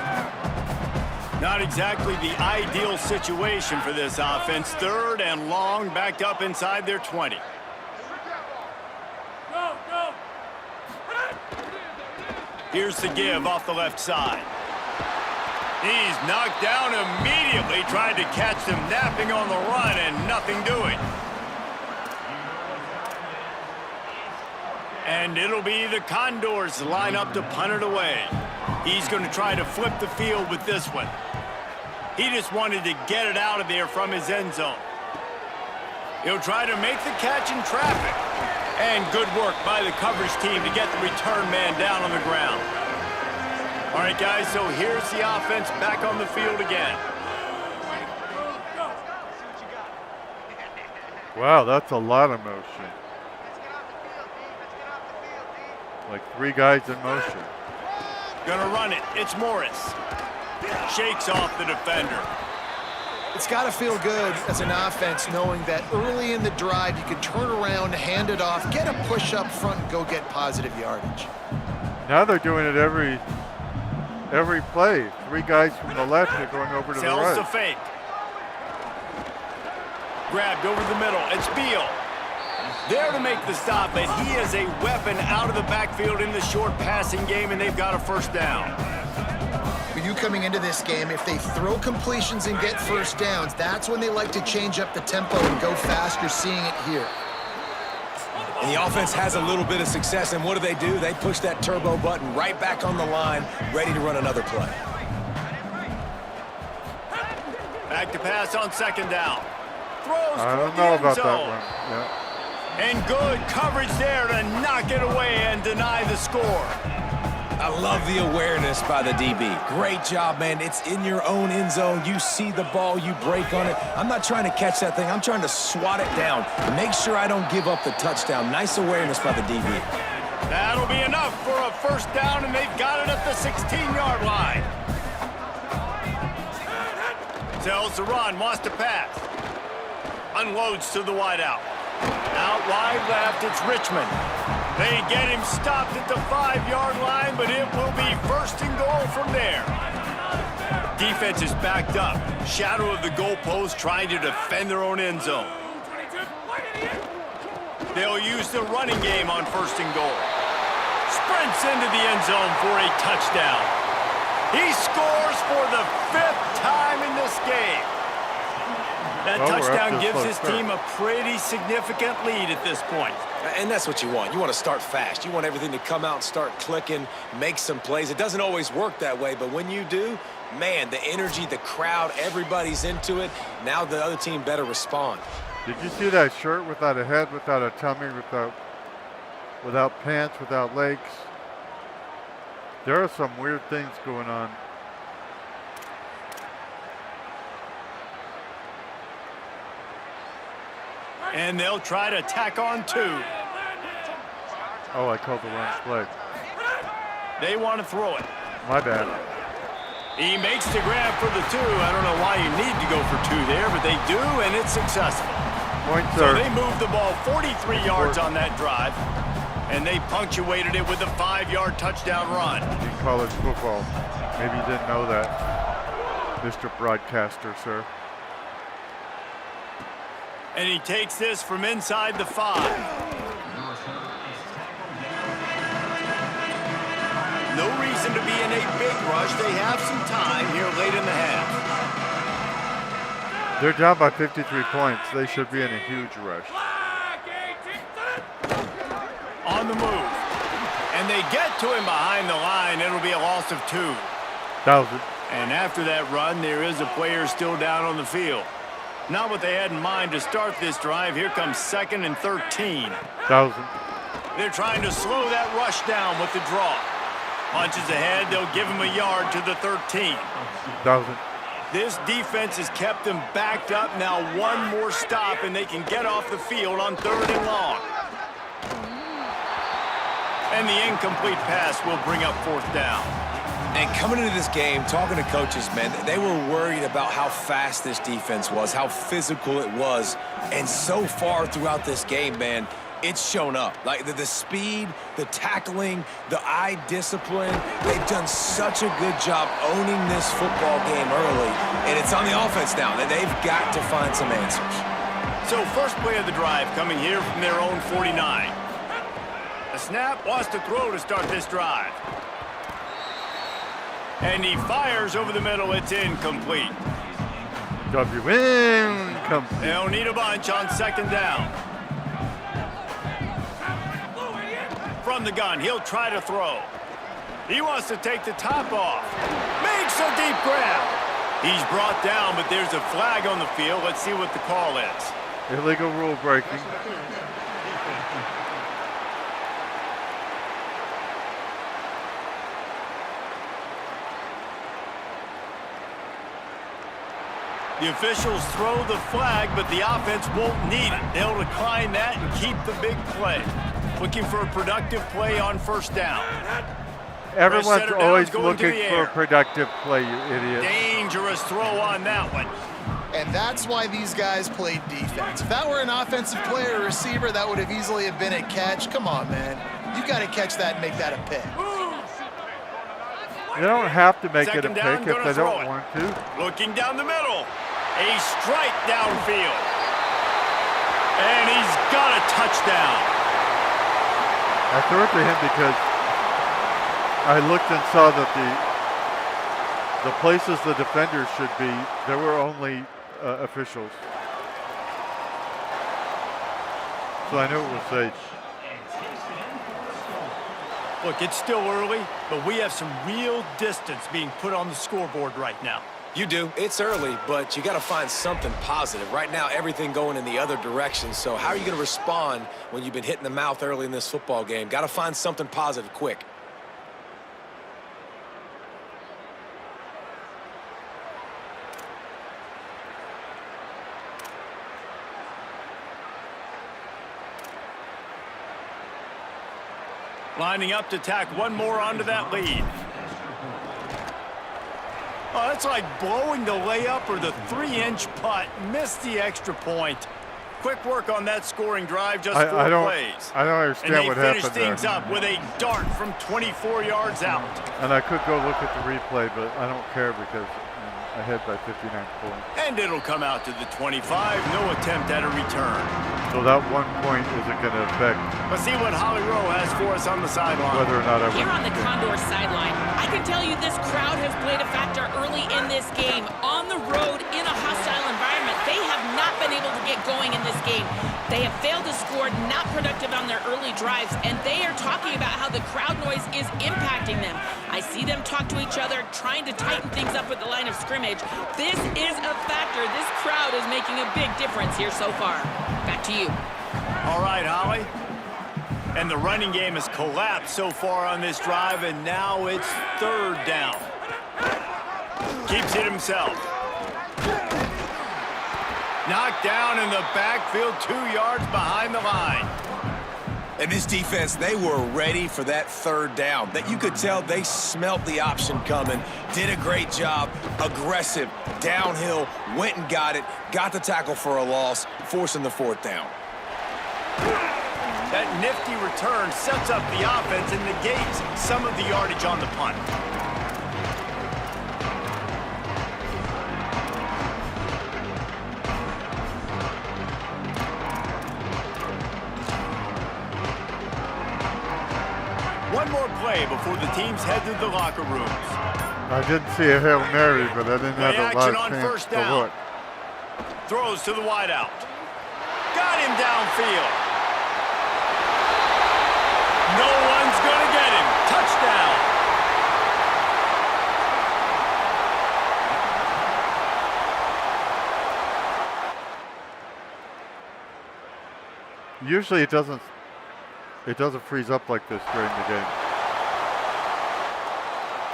Not exactly the ideal situation for this offense. 3rd and long, backed up inside their 20. Here's the give off the left side. He's knocked down immediately, tried to catch them napping on the run and nothing doing. And it'll be the Condors line up to punt it away. He's going to try to flip the field with this one. He just wanted to get it out of there from his end zone. He'll try to make the catch in traffic. And good work by the coverage team to get the return man down on the ground. All right, guys, so here's the offense back on the field again. Wow, that's a lot of motion. Like 3 guys in motion. Gonna run it. It's Morris. Shakes off the defender. It's got to feel good as an offense knowing that early in the drive you can turn around, hand it off, get a push up front, and go get positive yardage. Now they're doing it every play. 3 guys from the left are going over to the Sells the right. fake. Grabbed over the middle. It's Beal. There to make the stop, but he is a weapon out of the backfield in the short passing game, and they've got a first down. For you coming into this game, if they throw completions and get first downs, that's when they like to change up the tempo and go faster, seeing it here. And the offense has a little bit of success, and what do? They push that turbo button right back on the line, ready to run another play. Back to pass on second down. Throws I toward don't the know end about zone. that one. Yeah. And good coverage there to knock it away and deny the score. I love the awareness by the DB. Great job, man. It's in your own end zone. You see the ball, you break on it. I'm not trying to catch that thing. I'm trying to swat it down. Make sure I don't give up the touchdown. Nice awareness by the DB. That'll be enough for a first down, and they've got it at the 16-yard line. Tells the run, wants to pass. Unloads to the wideout. Out wide left, it's Richmond. They get him stopped at the 5-yard line, but it will be first and goal from there. Defense is backed up. Shadow of the goalpost trying to defend their own end zone. They'll use the running game on first and goal. sprints into the end zone for a touchdown. He scores for the 5th time in this game. That touchdown gives his team a pretty significant lead at this point. And that's what you want. You want to start fast. You want everything to come out and start clicking, make some plays. It doesn't always work that way, but when you do, man, the energy, the crowd, everybody's into it. Now the other team better respond. Did you see that shirt without a head, without a tummy, without pants, without legs? There are some weird things going on. And they'll try to tack on 2. Oh, I called the wrong play. They want to throw it. My bad. He makes the grab for the 2. I don't know why you need to go for 2 there, but they do, and it's successful. Points So are they moved the ball 43 yards on that drive, and they punctuated it with a 5-yard touchdown run. in college football. Maybe you didn't know that, Mr. Broadcaster, sir. And he takes this from inside the 5. No reason to be in a big rush. They have some time here late in the half. They're down by 53 points. They should be in a huge rush. On the move. And they get to him behind the line. It'll be a loss of 2. 1,000. And after that run, there is a player still down on the field. Not what they had in mind to start this drive. Here comes 2nd and 13. 1,000. They're trying to slow that rush down with the draw. Punches ahead, they'll give him a yard to the 13. 1,000. This defense has kept them backed up. Now 1 more stop, and they can get off the field on 3rd and long. And the incomplete pass will bring up 4th down. And coming into this game, talking to coaches, man, they were worried about how fast this defense was, how physical it was. And so far throughout this game, man, it's shown up. Like the speed, the tackling, the eye discipline. They've done such a good job owning this football game early. And it's on the offense now. They've got to find some answers. So first play of the drive coming here from their own 49. The snap wants to throw to start this drive. And he fires over the middle. It's incomplete. Incomplete. They'll need a bunch on 2nd down. From the gun, he'll try to throw. He wants to take the top off. Makes a deep grab. He's brought down, but there's a flag on the field. Let's see what the call is. Illegal rule breaking. The officials throw the flag, but the offense won't need it. They'll decline that and keep the big play. Looking for a productive play on 1st down. Everyone's always looking for a productive play, you idiot. Dangerous throw on that one. And that's why these guys played defense. If that were an offensive player or receiver, that would have easily have been a catch. Come on, man. You got to catch that and make that a pick. You don't have to make it a 2nd down, pick if they don't it. want to. Looking down the middle. A strike downfield. And he's got a touchdown. I threw it to him because I looked and saw that the places the defenders should be, there were only officials. So I knew it was safe. Look, it's still early, but we have some real distance being put on the scoreboard right now. You do. It's early, but you got to find something positive. Right now, everything going in the other direction. So how are you going to respond when you've been hit in the mouth early in this football game? Got to find something positive quick. Lining up to tack 1 more onto that lead. Oh, that's like blowing the layup or the 3-inch putt. Missed the extra point. Quick work on that scoring drive, just 4 plays. I don't understand what happened there. And they finish things up with a dart from 24 yards out. And I could go look at the replay, but I don't care because I'm ahead by 59 points. And it'll come out to the 25. No attempt at a return. So that 1 point isn't going to affect Let's see what Holly Rowe has for us on the sideline. whether or not I win. Here on the Condors sideline, I can tell you this crowd has played a factor early in this game. On the road, in a hostile environment, they have not been able to get going in this game. They have failed to score, not productive on their early drives, and they are talking about how the crowd noise is impacting them. I see them talk to each other, trying to tighten things up at the line of scrimmage. This is a factor. This crowd is making a big difference here so far. Back to you. All right, Holly. And the running game has collapsed so far on this drive, and now it's 3rd down. Keeps it himself. Knocked down in the backfield, 2 yards behind the line. And this defense, they were ready for that 3rd down. That you could tell they smelt the option coming, did a great job, aggressive, downhill, went and got it, got the tackle for a loss, forcing the 4th down. That nifty return sets up the offense and negates some of the yardage on the punt. One more play before the teams head to the locker rooms. I didn't see a Hail Mary, but I didn't have a lot Play action of on chance first to down. look. Throws to the wideout. Got him downfield. No one's going to get him. Touchdown. Usually it doesn't freeze up like this during the game.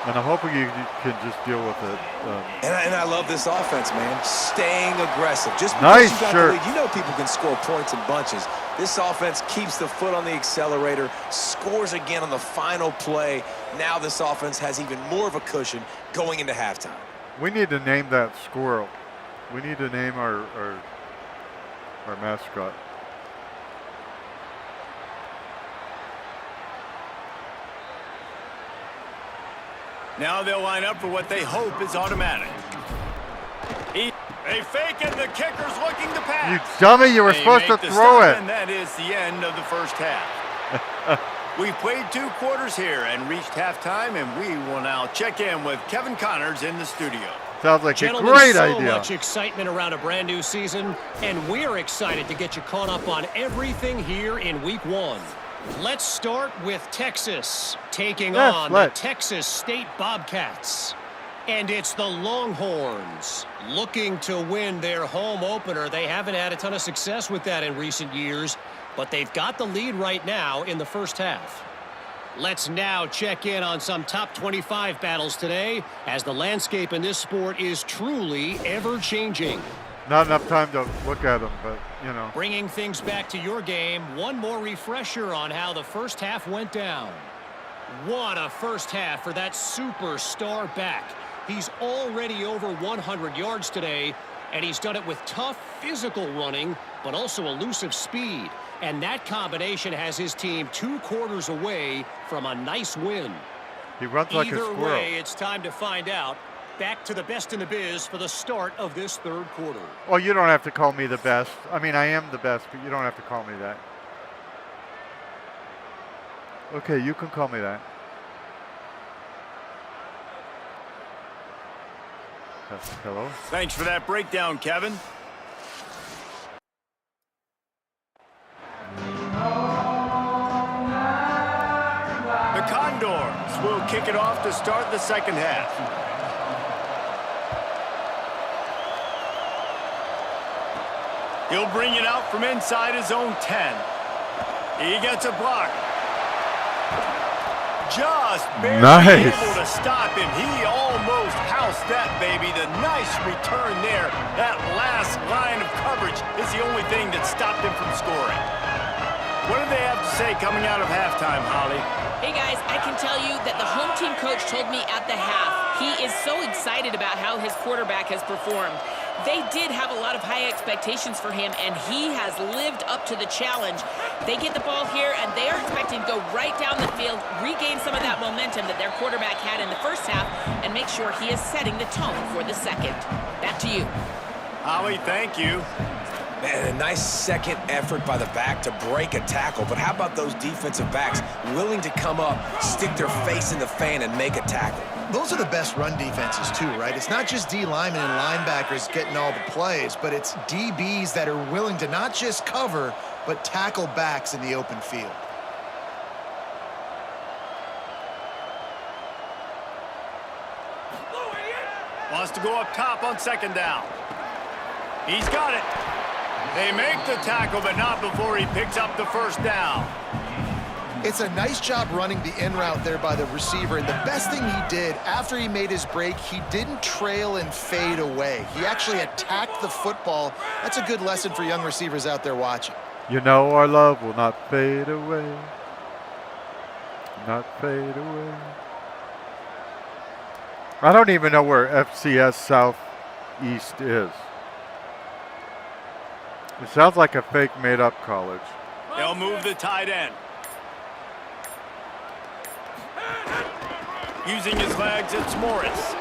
And I'm hoping you can just deal with it. And I love this offense, man. Staying aggressive. Just because Nice you got shirt. the lead, you know people can score points in bunches. This offense keeps the foot on the accelerator, scores again on the final play. Now this offense has even more of a cushion going into halftime. We need to name that squirrel. We need to name our mascot. Now they'll line up for what they hope is automatic. They fake it. The kicker's looking to pass. You dummy, you were They supposed to make the throw stop, it. And that is the end of the first half. We've played 2 quarters here and reached halftime, and we will now check in with Kevin Connors in the studio. Sounds like a Gentlemen, great so idea. much excitement around a brand new season, and we're excited to get you caught up on everything here in week 1. Let's start with Texas taking on the Texas State Bobcats. And it's the Longhorns looking to win their home opener. They haven't had a ton of success with that in recent years, but they've got the lead right now in the first half. Let's now check in on some top 25 battles today, as the landscape in this sport is truly ever-changing. Not enough time to look at them, but, you know. Bringing things back to your game, one more refresher on how the first half went down. What a first half for that superstar back. He's already over 100 yards today, and he's done it with tough physical running, but also elusive speed. And that combination has his team 2 quarters away from a nice win. He runs like a Either squirrel. way, it's time to find out. Back to the best in the biz for the start of this 3rd quarter. Well, you don't have to call me the best. I mean, I am the best, but you don't have to call me that. Okay, you can call me that. Hello? Thanks for that breakdown, Kevin. The Condors will kick it off to start the second half. He'll bring it out from inside his own 10. He gets a block. Just barely able to stop him. He almost housed that baby. The nice return there. That last line of coverage is the only thing that stopped him from scoring. What do they have to say coming out of halftime, Holly? Hey guys, I can tell you that the home team coach told me at the half he is so excited about how his quarterback has performed. They did have a lot of high expectations for him, and he has lived up to the challenge. They get the ball here, and they are expecting to go right down the field, regain some of that momentum that their quarterback had in the first half, and make sure he is setting the tone for the second. Back to you. Holly, thank you. And a nice second effort by the back to break a tackle. But how about those defensive backs willing to come up, stick their face in the fan, and make a tackle? Those are the best run defenses too, right? It's not just D linemen and linebackers getting all the plays, but it's DBs that are willing to not just cover, but tackle backs in the open field. Wants to go up top on second down. He's got it. They make the tackle, but not before he picks up the first down. It's a nice job running the in route there by the receiver, and the best thing he did after he made his break, he didn't trail and fade away. He actually attacked the football. That's a good lesson for young receivers out there watching. You know our love will not fade away. Not fade away. I don't even know where FCS Southeast is. It sounds like a fake made-up college. They'll move the tight end. Using his legs, it's Morris.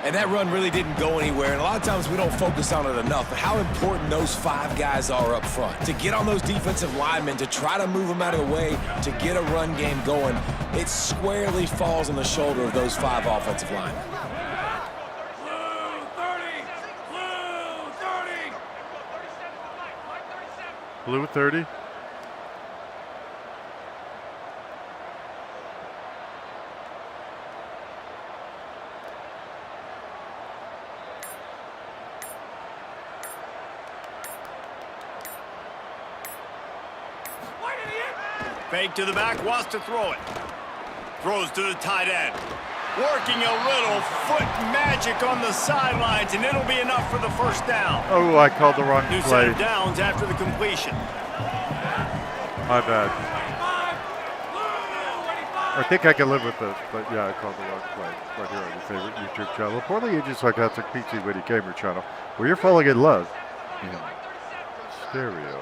And that run really didn't go anywhere, and a lot of times we don't focus on it enough, but how important those 5 guys are up front. To get on those defensive linemen, to try to move them out of the way, to get a run game going, it squarely falls on the shoulder of those 5 offensive linemen. Blue 30? Fake to the back, wants to throw it. Throws to the tight end. Working a little foot magic on the sidelines, and it'll be enough for the first down. Oh, I called the wrong New play. set of downs after the completion. My bad. I think I can live with this, but yeah, I called the wrong play. Right here on your favorite YouTube channel, Portly Ages Sarcastic PC Witty Gamer channel, where you're falling in love in stereo.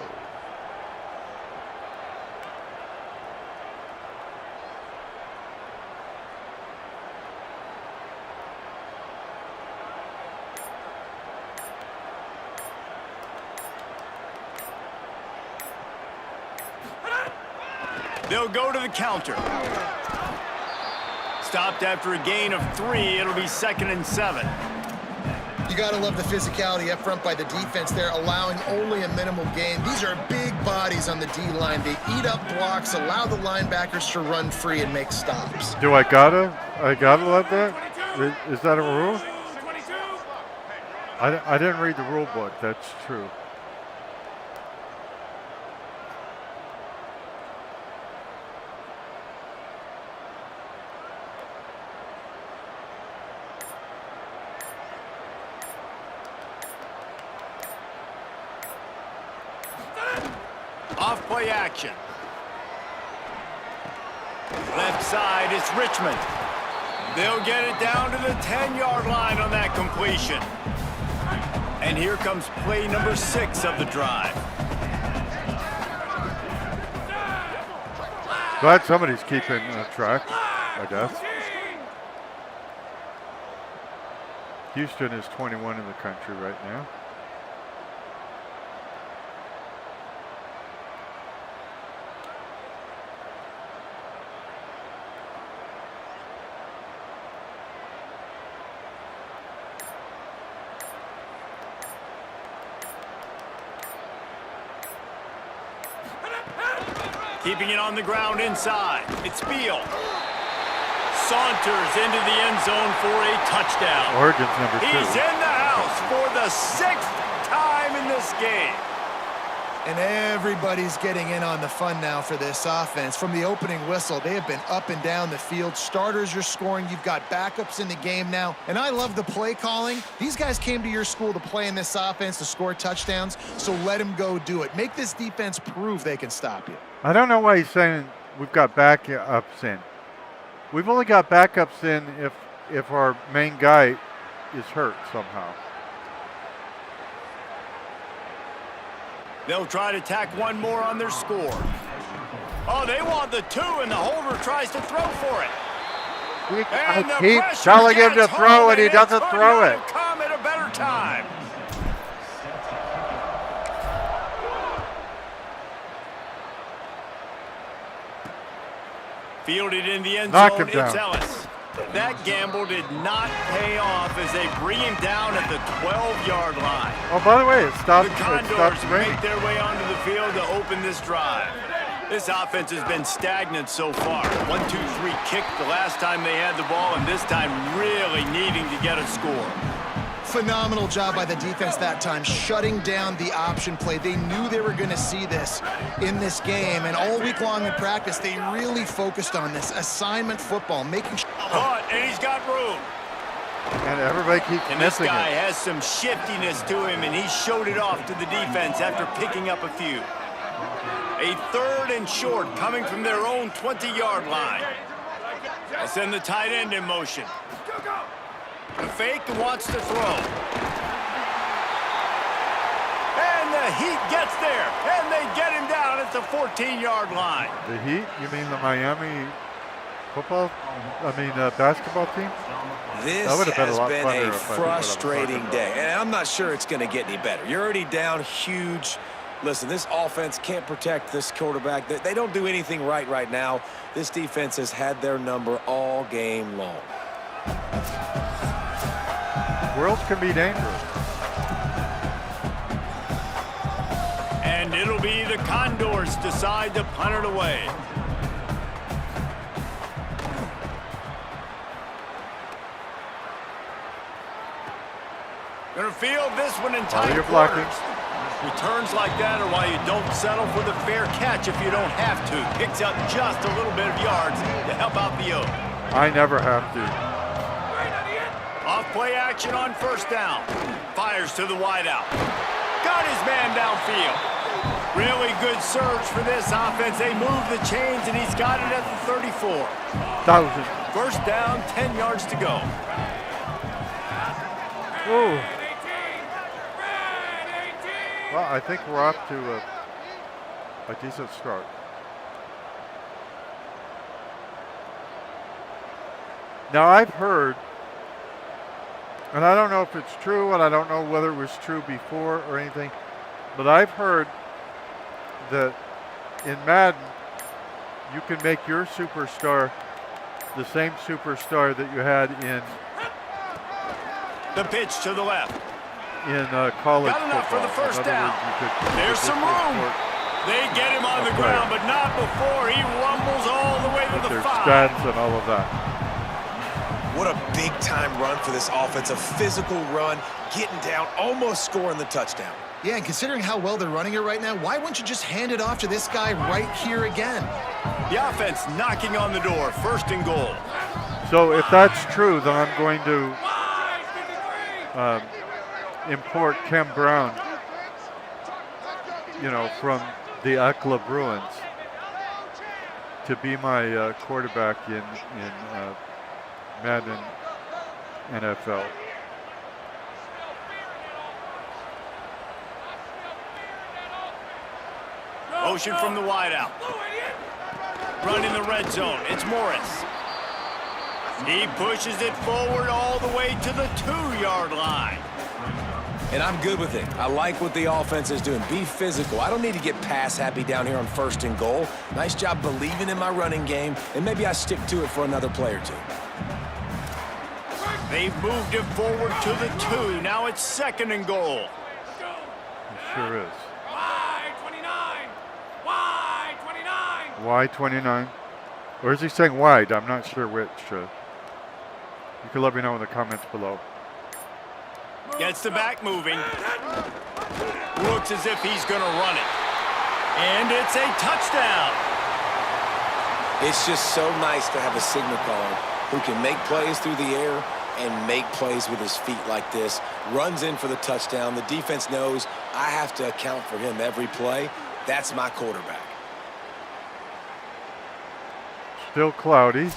They'll go to the counter. Stopped after a gain of 3. It'll be 2nd and 7. You got to love the physicality up front by the defense there, allowing only a minimal gain. These are big bodies on the D-line. They eat up blocks, allow the linebackers to run free and make stops. Do I gotta love that? Is that a rule? I didn't read the rule book, that's true. Off-play action. Left side, it's Richmond. They'll get it down to the 10-yard line on that completion. And here comes play number 6 of the drive. Glad somebody's keeping track, I guess. Houston is 21 in the country right now. Keeping it on the ground inside. It's Beal. Saunters into the end zone for a touchdown. Oregon's number 2. He's in the house for the 6th time in this game. And everybody's getting in on the fun now for this offense. From the opening whistle, they have been up and down the field. Starters are scoring. You've got backups in the game now. And I love the play calling. These guys came to your school to play in this offense to score touchdowns, so let them go do it. Make this defense prove they can stop you. I don't know why he's saying we've got backups in. We've only got backups in if our main guy is hurt somehow. They'll try to tack one more on their score. Oh, they want the 2, and the holder tries to throw for it. I keep telling him to throw it. He doesn't throw it. Come at a better time. Fielded in the end Knock zone, him down. it's Ellis. That gamble did not pay off as they bring him down at the 12-yard line. Oh, by the way, it The stopped Condors raining. make their way onto the field to open this drive. This offense has been stagnant so far. 1-2-3 kick the last time they had the ball, and this time really needing to get a score. Phenomenal job by the defense that time, shutting down the option play. They knew they were going to see this in this game, and all week long in practice, they really focused on this assignment football, making sure. Caught, and he's got room. And everybody keeps And this missing guy it. has some shiftiness to him, and he showed it off to the defense after picking up a few. A 3rd and short coming from their own 20-yard line. They send the tight end in motion. The fake wants to throw. And the Heat gets there, and they get him down at the 14-yard line. The Heat? You mean the Miami basketball team? This That would've been a has lot been funner a if I knew what I was talking frustrating about. day, and I'm not sure it's going to get any better. You're already down huge. Listen, this offense can't protect this quarterback. They don't do anything right now. This defense has had their number all game long. Squirrels can be dangerous. And it'll be the Condors decide to punt it away. Gonna field this one in tight your blocking. quarters. Returns like that are why you don't settle for the fair catch if you don't have to. Picks up just a little bit of yards to help out the O. I never have to. Off play action on 1st down. Fires to the wideout. Got his man downfield. Really good surge for this offense. They move the chains, and he's got it at the 34. 1,000. 1st down, 10 yards to go. Ooh. Well, I think we're off to a decent start. Now, I've heard, and I don't know if it's true, and I don't know whether it was true before or anything, but I've heard that in Madden, you can make your superstar the same superstar that you had in The pitch to the left. college Got enough for football. the first In other down. words, you could There's some room. They get him on the ground, but not before he rumbles all the way to the Their 5. stats and all of that. What a big-time run for this offense. A physical run, getting down, almost scoring the touchdown. Yeah, and considering how well they're running it right now, why wouldn't you just hand it off to this guy right here again? The offense knocking on the door. 1st and goal. So if that's true, then I'm going to import Kem Brown, from the Akla Bruins to be my quarterback in Madden NFL. Motion from the wideout. Run in the red zone. It's Morris. He pushes it forward all the way to the 2-yard line. And I'm good with it. I like what the offense is doing. Be physical. I don't need to get pass happy down here on 1st and goal. Nice job believing in my running game, and maybe I stick to it for another play or two. They've moved it forward to the 2. Now it's 2nd and goal. It sure is. Y29. Or is he saying wide? I'm not sure which. You can let me know in the comments below. Gets the back moving. Looks as if he's going to run it. And it's a touchdown. It's just so nice to have a signal caller who can make plays through the air and make plays with his feet like this. Runs in for the touchdown. The defense knows I have to account for him every play. That's my quarterback. Still cloudy.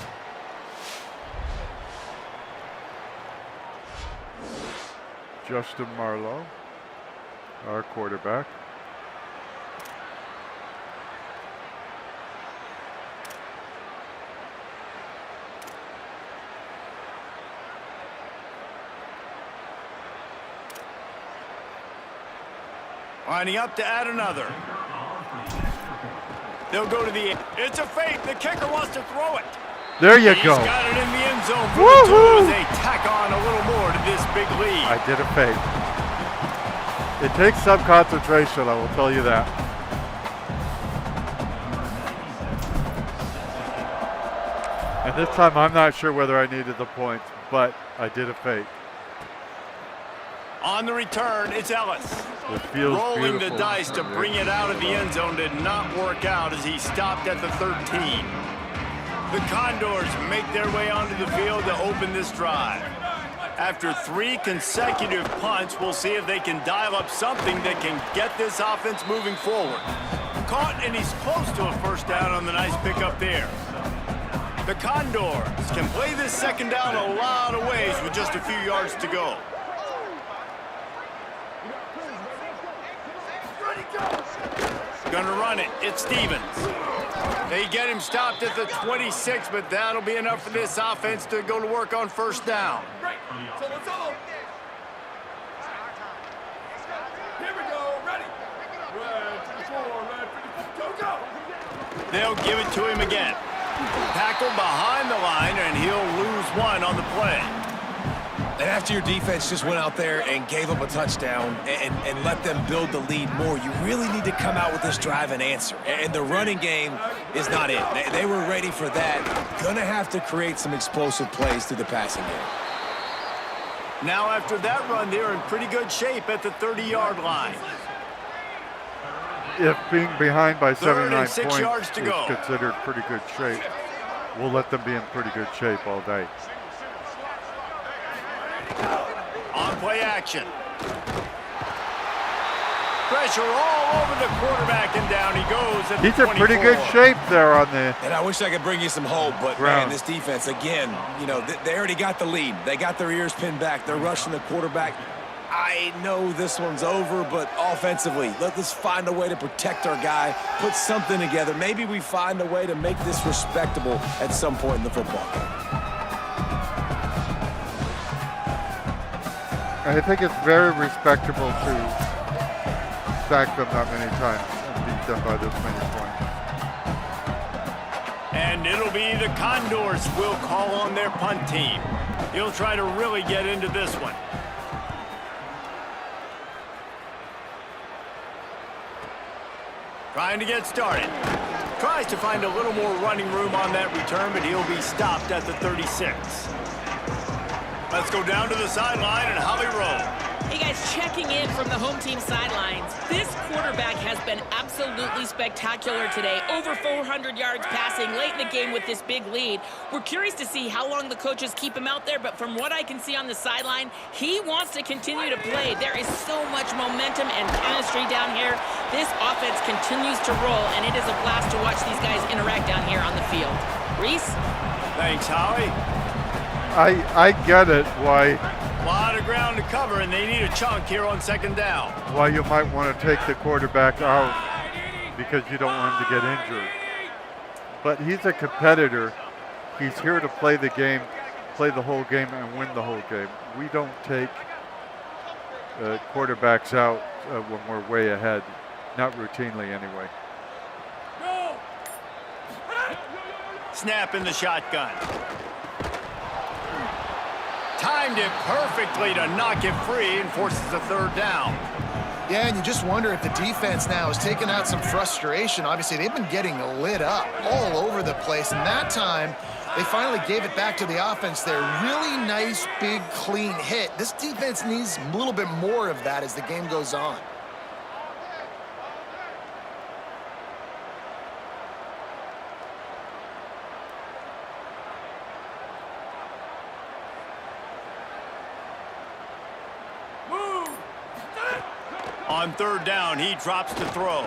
Justin Marlowe, our quarterback. Lining up to add another. They'll go to the... It's a fake. The kicker wants to throw it. There you go. He's got it in the end zone for the two as they tack on a little more to this big lead. I did a fake. It takes some concentration, I will tell you that. And this time I'm not sure whether I needed the points, but I did a fake. On the return, it's Ellis. It feels rolling beautiful. the dice to bring it out of the end zone did not work out as he stopped at the 13. The Condors make their way onto the field to open this drive. After 3 consecutive punts, we'll see if they can dial up something that can get this offense moving forward. Caught, and he's close to a first down on the nice pickup there. The Condors can play this second down a lot of ways with just a few yards to go. Gonna run it. It's Stevens. They get him stopped at the 26, but that'll be enough for this offense to go to work on first down. They'll give it to him again. Tackled behind the line, and he'll lose 1 on the play. And after your defense just went out there and gave up a touchdown and let them build the lead more, you really need to come out with this drive and answer. And the running game is not it. They were ready for that. Gonna have to create some explosive plays through the passing game. Now after that run, they're in pretty good shape at the 30-yard line. If being behind by 79 6 points yards to is go. considered pretty good shape, we'll let them be in pretty good shape all day. On play action. Pressure all over the quarterback, and down he goes at the He's in 24. pretty good shape there on the And I wish I could bring you some hope, but ground. man, this defense, again, you know, they already got the lead. They got their ears pinned back. They're rushing the quarterback. I know this one's over, but offensively, let's find a way to protect our guy, put something together. Maybe we find a way to make this respectable at some point in the football game. I think it's very respectable to sack them that many times and beat them by this many points. And it'll be the Condors will call on their punt team. He'll try to really get into this one. Trying to get started. Tries to find a little more running room on that return, but he'll be stopped at the 36. Let's go down to the sideline and Holly roll. Hey guys, checking in from the home team sidelines. This quarterback has been absolutely spectacular today. Over 400 yards passing late in the game with this big lead. We're curious to see how long the coaches keep him out there, but from what I can see on the sideline, he wants to continue to play. There is so much momentum and chemistry down here. This offense continues to roll, and it is a blast to watch these guys interact down here on the field. Reese? Thanks, Holly. I get it why A lot of ground to cover, and they need a chunk here on second down. why you might want to take the quarterback out because you don't want him to get injured. But he's a competitor. He's here to play the game, play the whole game, and win the whole game. We don't take quarterbacks out when we're way ahead, not routinely anyway. Snap in the shotgun. Timed it perfectly to knock it free and forces a third down. Yeah, and you just wonder if the defense now is taking out some frustration. Obviously, they've been getting lit up all over the place, and that time, they finally gave it back to the offense there. Really nice, big, clean hit. This defense needs a little bit more of that as the game goes on. On third down, he drops to throw.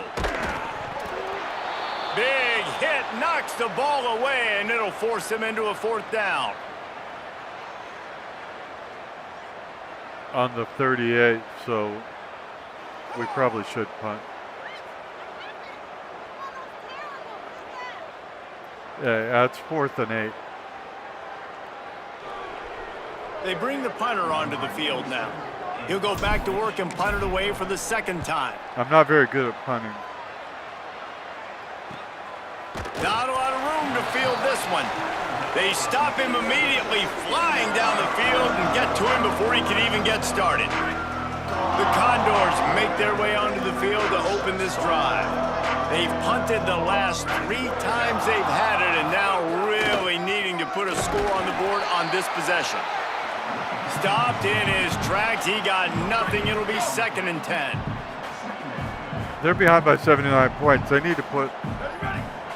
Big hit, knocks the ball away, and it'll force him into a fourth down. On the 38, so we probably should punt. Yeah, that's 4th and 8. They bring the punter onto the field now. He'll go back to work and punt it away for the second time. I'm not very good at punting. Not a lot of room to field this one. They stop him immediately, flying down the field and get to him before he can even get started. The Condors make their way onto the field to open this drive. They've punted the last 3 times they've had it, and now really needing to put a score on the board on this possession. Stopped in his tracks. He got nothing. It'll be 2nd and 10. They're behind by 79 points. They need to put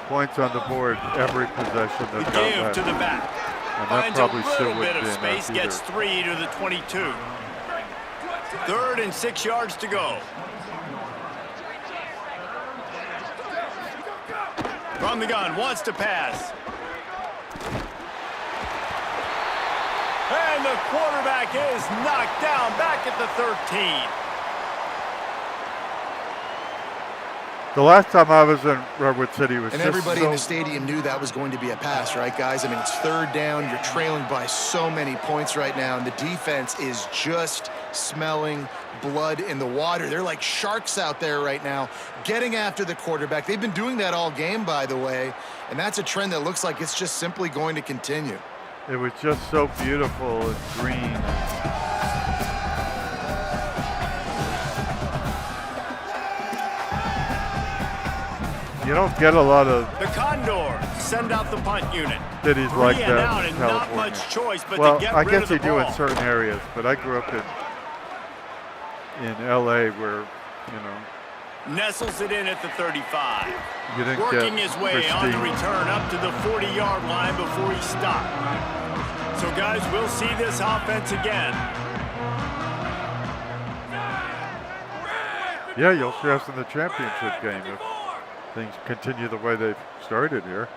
points on the board every possession The that's give got to the back. And that Finds probably a still little would bit of be space, enough gets 3 to the 22. 3rd and 6 yards to go. From the gun, wants to pass. And the quarterback is knocked down back at the 13. The last time I was in Redwood City was And just everybody so, in the stadium knew that was going to be a pass, right, guys? I mean, it's 3rd down. You're trailing by so many points right now, and the defense is just smelling blood in the water. They're like sharks out there right now, getting after the quarterback. They've been doing that all game, by the way, and that's a trend that looks like it's just simply going to continue. it was just so beautiful and green. You don't get a lot of The Condors send out the punt unit. cities like Three and that out in and not California. much choice but Well, to get I rid guess of the they do in ball. certain areas, but I grew up in LA where, you know, Nestles it in at the 35. you didn't Working get his way on the pristine. return up to the 40-yard line before he stopped. So, guys, we'll see this offense again. Yeah, you'll see us in the championship game if things continue the way they've started here.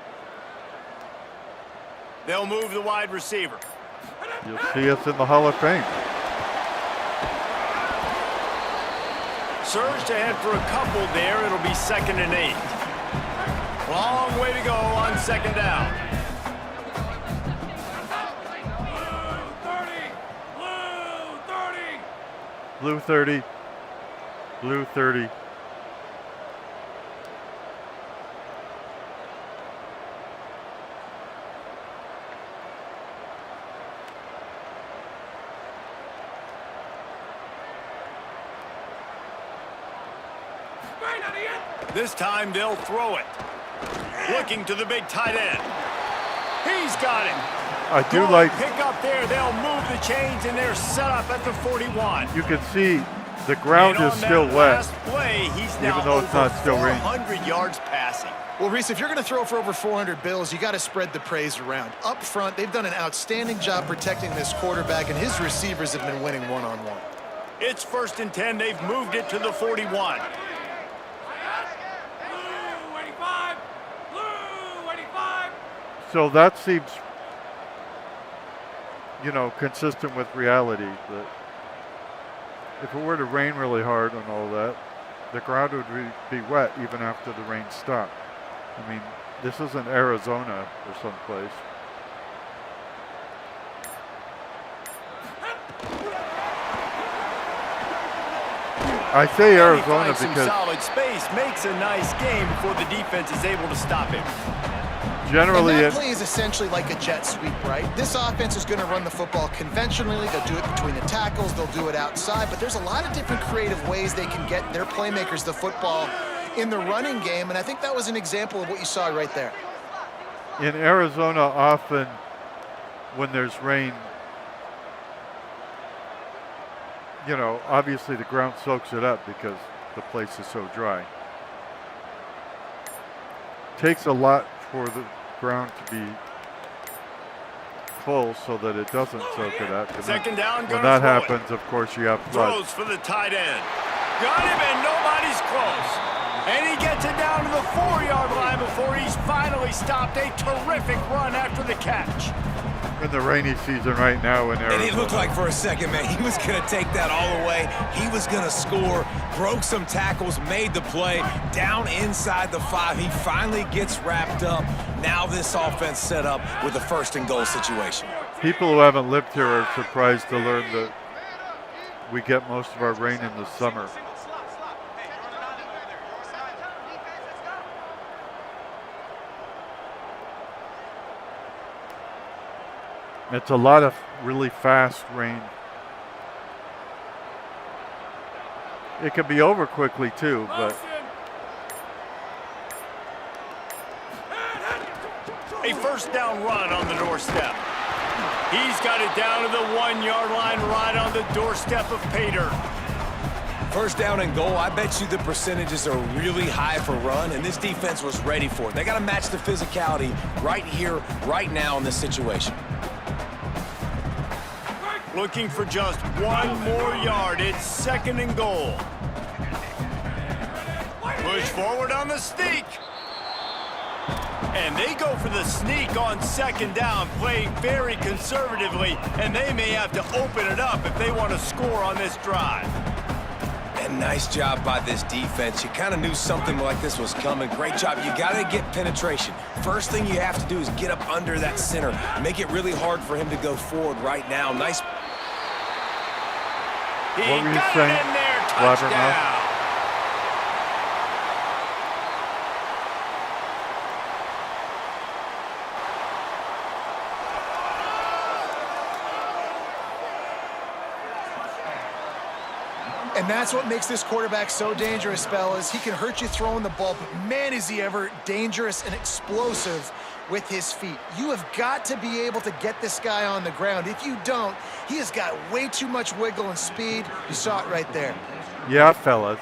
They'll move the wide receiver. You'll see us in the Hall of Fame. Surged ahead for a couple there. It'll be 2nd and 8. Long way to go on 2nd down. Blue 30. Blue 30. This time they'll throw it. Looking to the big tight end. He's got it. I do Good like, pick up there. They'll move the chains, and they're set up at the 41. you can see the ground And is on still that wet. last play, he's now even though it's over not still raining. 400 yards passing. Well, Reese, if you're going to throw for over 400 bills, you got to spread the praise around. Up front, they've done an outstanding job protecting this quarterback, and his receivers have been winning one-on-one. It's 1st and 10. They've moved it to the 41. So that seems, you know, consistent with reality. That if it were to rain really hard and all that, the ground would be wet even after the rain stopped. I mean, this isn't Arizona or someplace. I say Arizona He finds some because solid space, makes a nice game before the defense is able to stop him. generally And it, that play is essentially like a jet sweep, right? This offense is going to run the football conventionally. They'll do it between the tackles. They'll do it outside. But there's a lot of different creative ways they can get their playmakers the football in the running game. And I think that was an example of what you saw right there. in Arizona, often when there's rain, you know, obviously the ground soaks it up because the place is so dry. Takes a lot for the ground to be full so that it doesn't soak it up. And 2nd down, when gonna that throw it. happens, of course, you have floods. Throws for the tight end. Got him, and nobody's close. And he gets it down to the 4-yard line before he's finally stopped. A terrific run after the catch. In the rainy season right now in Arizona. And it looked like for a second, man, he was going to take that all the way. He was going to score, broke some tackles, made the play, down inside the 5. He finally gets wrapped up. Now this offense set up with a 1st and goal situation. People who haven't lived here are surprised to learn that we get most of our rain in the summer. It's a lot of really fast rain. It can be over quickly too, but A first down run on the doorstep. He's got it down to the 1-yard line right on the doorstep of Pater. First down and goal, I bet you the percentages are really high for run, and this defense was ready for it. They got to match the physicality right here, right now in this situation. Looking for just 1 more yard. It's 2nd and goal. Push forward on the sneak. And they go for the sneak on 2nd down, playing very conservatively, and they may have to open it up if they want to score on this drive. And nice job by this defense. You kind of knew something like this was coming. Great job. You got to get penetration. First thing you have to do is get up under that center. Make it really hard for him to go forward right now. Nice. He What were you got saying, it in there. Blabbermouth? Touchdown. And that's what makes this quarterback so dangerous, fellas. He can hurt you throwing the ball, but man, is he ever dangerous and explosive with his feet. You have got to be able to get this guy on the ground. If you don't, he has got way too much wiggle and speed. You saw it right there. yeah, fellas.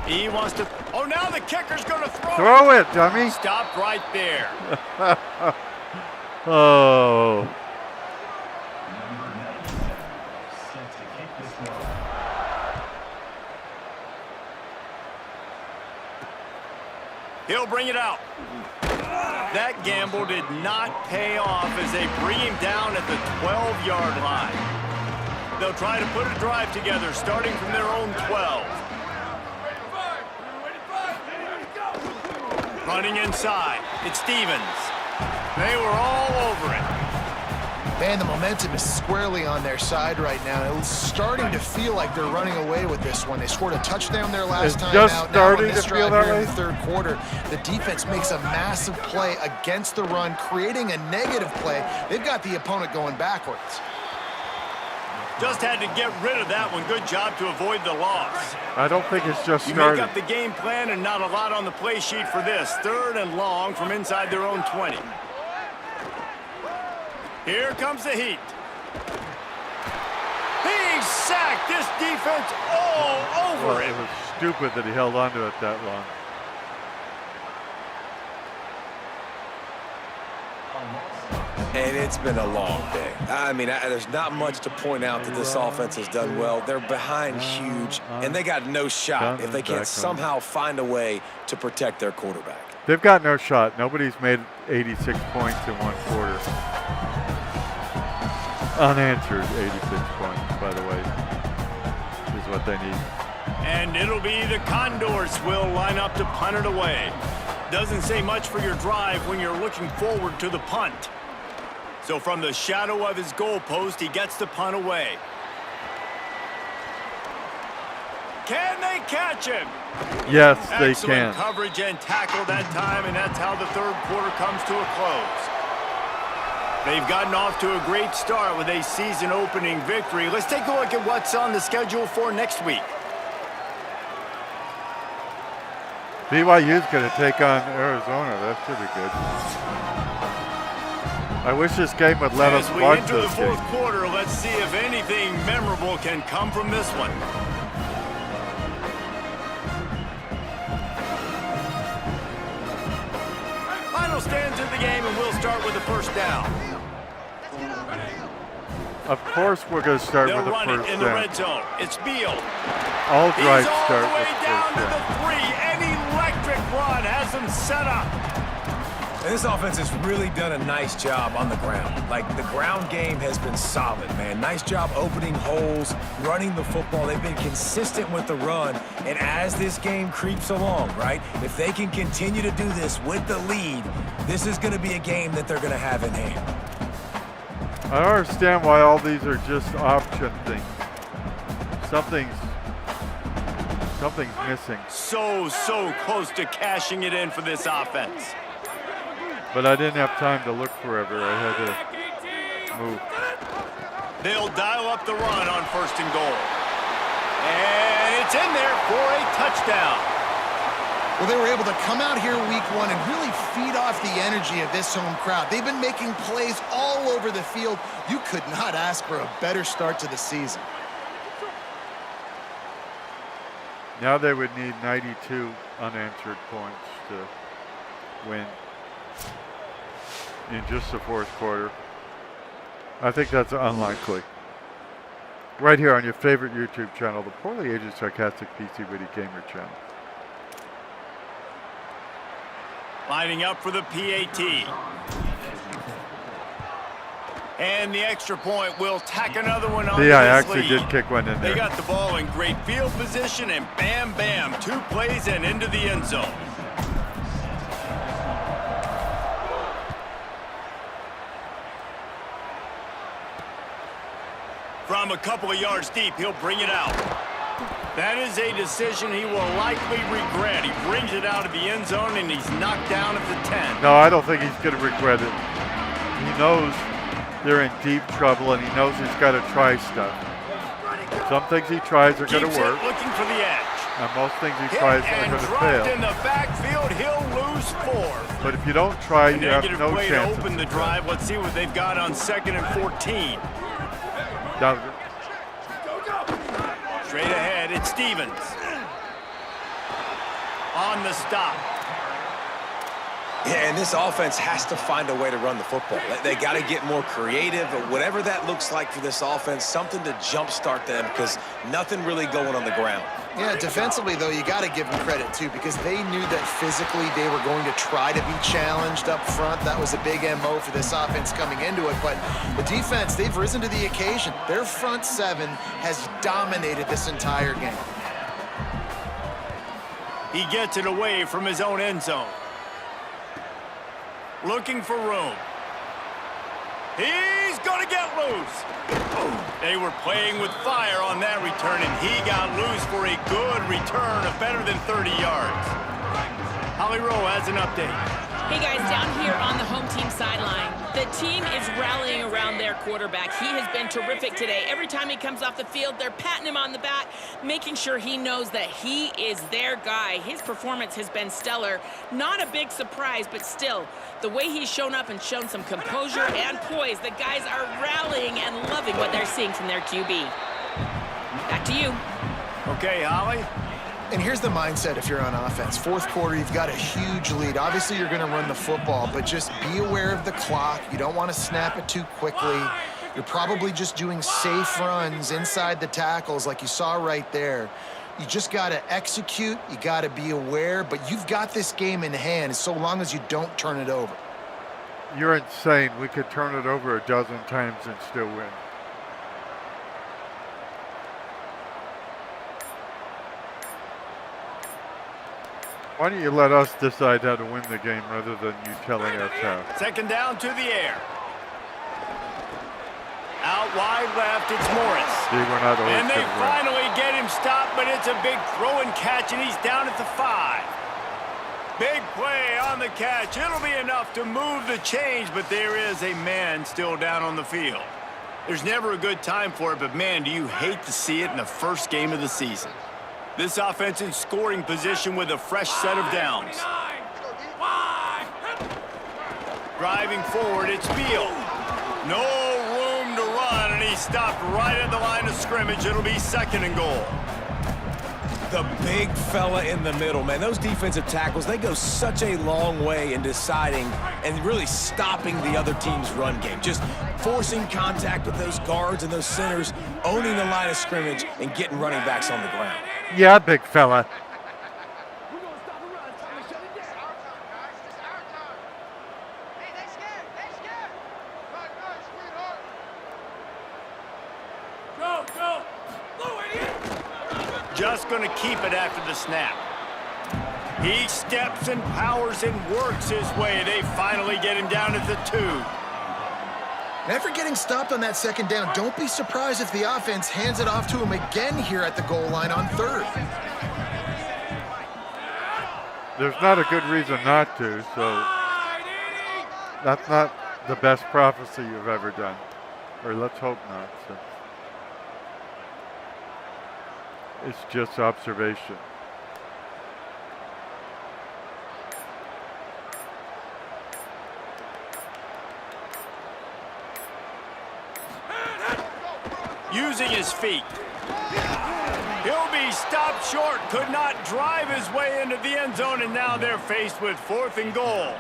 He wants to... Oh, now the kicker's going to throw. Throw it, dummy. Stopped right there. Oh. He'll bring it out. That gamble did not pay off as they bring him down at the 12-yard line. They'll try to put a drive together starting from their own 12. Running inside, it's Stevens. They were all over it. Man, the momentum is squarely on their side right now. It's starting to feel like they're running away with this one. They scored a touchdown their last time just out. starting Now on this to feel drive that here in way? the third quarter, the defense makes a massive play against the run, creating a negative play. They've got the opponent going backwards. Just had to get rid of that one. Good job to avoid the loss. I don't think it's just You started. make up the game plan and not a lot on the play sheet for this. 3rd and long from inside their own 20. Here comes the heat. Being sacked. This defense all over Well, it him. was stupid that he held on to it that long. And it's been a long day. I mean, there's not much to point out that this offense has done well. They're behind huge, and they got no shot if they can't somehow find a way to protect their quarterback. They've got no shot. Nobody's made 86 points in one quarter. Unanswered 86 points, by the way, is what they need. And it'll be the Condors will line up to punt it away. Doesn't say much for your drive when you're looking forward to the punt. So from the shadow of his goalpost, he gets the punt away. Can they catch him? Yes, they Excellent can. coverage and tackle that time, and that's how the third quarter comes to a close. They've gotten off to a great start with a season-opening victory. Let's take a look at what's on the schedule for next week. BYU's going to take on Arizona. That should be good. I wish this game would let us As we watch enter the this fourth game. quarter, let's see if anything memorable can come from this one. Final stands in the game, and we'll start with the first down. Of course we're going to start They'll with the run it first in the down. red zone. It's Beal. All He's drives all start the way with the down first to the down. 3. An electric run has him set up. And this offense has really done a nice job on the ground. Like, the ground game has been solid, man. Nice job opening holes, running the football. They've been consistent with the run. And as this game creeps along, right, if they can continue to do this with the lead, this is going to be a game that they're going to have in hand. I don't understand why all these are just option things. Something's So close to cashing it in for this offense. But I didn't have time to look forever. I had to move. They'll dial up the run on 1st and goal. And it's in there for a touchdown. Well, they were able to come out here week 1 and really feed off the energy of this home crowd. They've been making plays all over the field. You could not ask for a better start to the season. Now they would need 92 unanswered points to win in just the 4th quarter. I think that's unlikely. Right here on your favorite YouTube channel, the Poorly Aged Sarcastic PC Witty Gamer channel. Lining up for the PAT. And the extra point will tack another one on. Yeah, I actually did kick one in there. They got the ball in great field position, and bam, bam, 2 plays and into the end zone. From a couple of yards deep, he'll bring it out. That is a decision he will likely regret. He brings it out of the end zone, and he's knocked down at the 10. No, I don't think he's going to regret it. He knows they're in deep trouble, and he knows he's got to try stuff. Some things he tries are going to work. Looking for the edge. And most things he tries are going to fail. In the backfield, he'll lose 4. But if you don't try, you have no way chance. To open the drive. Let's see what they've got on 2nd and 14. Down. Straight ahead, it's Stevens. On the stop. Yeah, and this offense has to find a way to run the football. They got to get more creative, or whatever that looks like for this offense, something to jumpstart them, because nothing really going on the ground. Yeah, defensively, though, you got to give them credit, too, because they knew that physically they were going to try to be challenged up front. That was a big MO for this offense coming into it. But the defense, they've risen to the occasion. Their front 7 has dominated this entire game. He gets it away from his own end zone. Looking for room. He's going to get loose. They were playing with fire on that return, and he got loose for a good return of better than 30 yards. Holly Rowe has an update. Hey guys, down here on the home team sideline, the team is rallying around their quarterback. He has been terrific today. Every time he comes off the field, they're patting him on the back, making sure he knows that he is their guy. His performance has been stellar. Not a big surprise, but still, the way he's shown up and shown some composure and poise, the guys are rallying and loving what they're seeing from their QB. Back to you. Okay, Holly. And here's the mindset if you're on offense. 4th quarter, you've got a huge lead. Obviously, you're going to run the football, but just be aware of the clock. You don't want to snap it too quickly. You're probably just doing safe runs inside the tackles like you saw right there. You just got to execute. You got to be aware, but you've got this game in hand so long as you don't turn it over. You're insane. We could turn it over a dozen times and still win. Why don't you let us decide how to win the game rather than you telling us how? 2nd down to the air. Out wide left, it's Morris. See, we're not always and they gonna finally get him stopped, but it's a big throw and catch, and he's down at the 5. Big play on the catch. It'll be enough to move the change, but there is a man still down on the field. There's never a good time for it, but man, do you hate to see it in the first game of the season. This offense in scoring position with a fresh set of downs. Driving forward, it's Beal. No room to run, and he stopped right at the line of scrimmage. It'll be 2nd and goal. The big fella in the middle, man. Those defensive tackles, they go such a long way in deciding and really stopping the other team's run game. Just forcing contact with those guards and those centers, owning the line of scrimmage, and getting running backs on the ground. Yeah, big fella. Just going to keep it after the snap. He steps and powers and works his way. They finally get him down at the 2. And after getting stopped on that 2nd down, don't be surprised if the offense hands it off to him again here at the goal line on 3rd. There's not a good reason not to, so That's not the best prophecy you've ever done. Or let's hope not. So. It's just observation. Using his feet. He'll be stopped short. Could not drive his way into the end zone, and now they're faced with 4th and goal.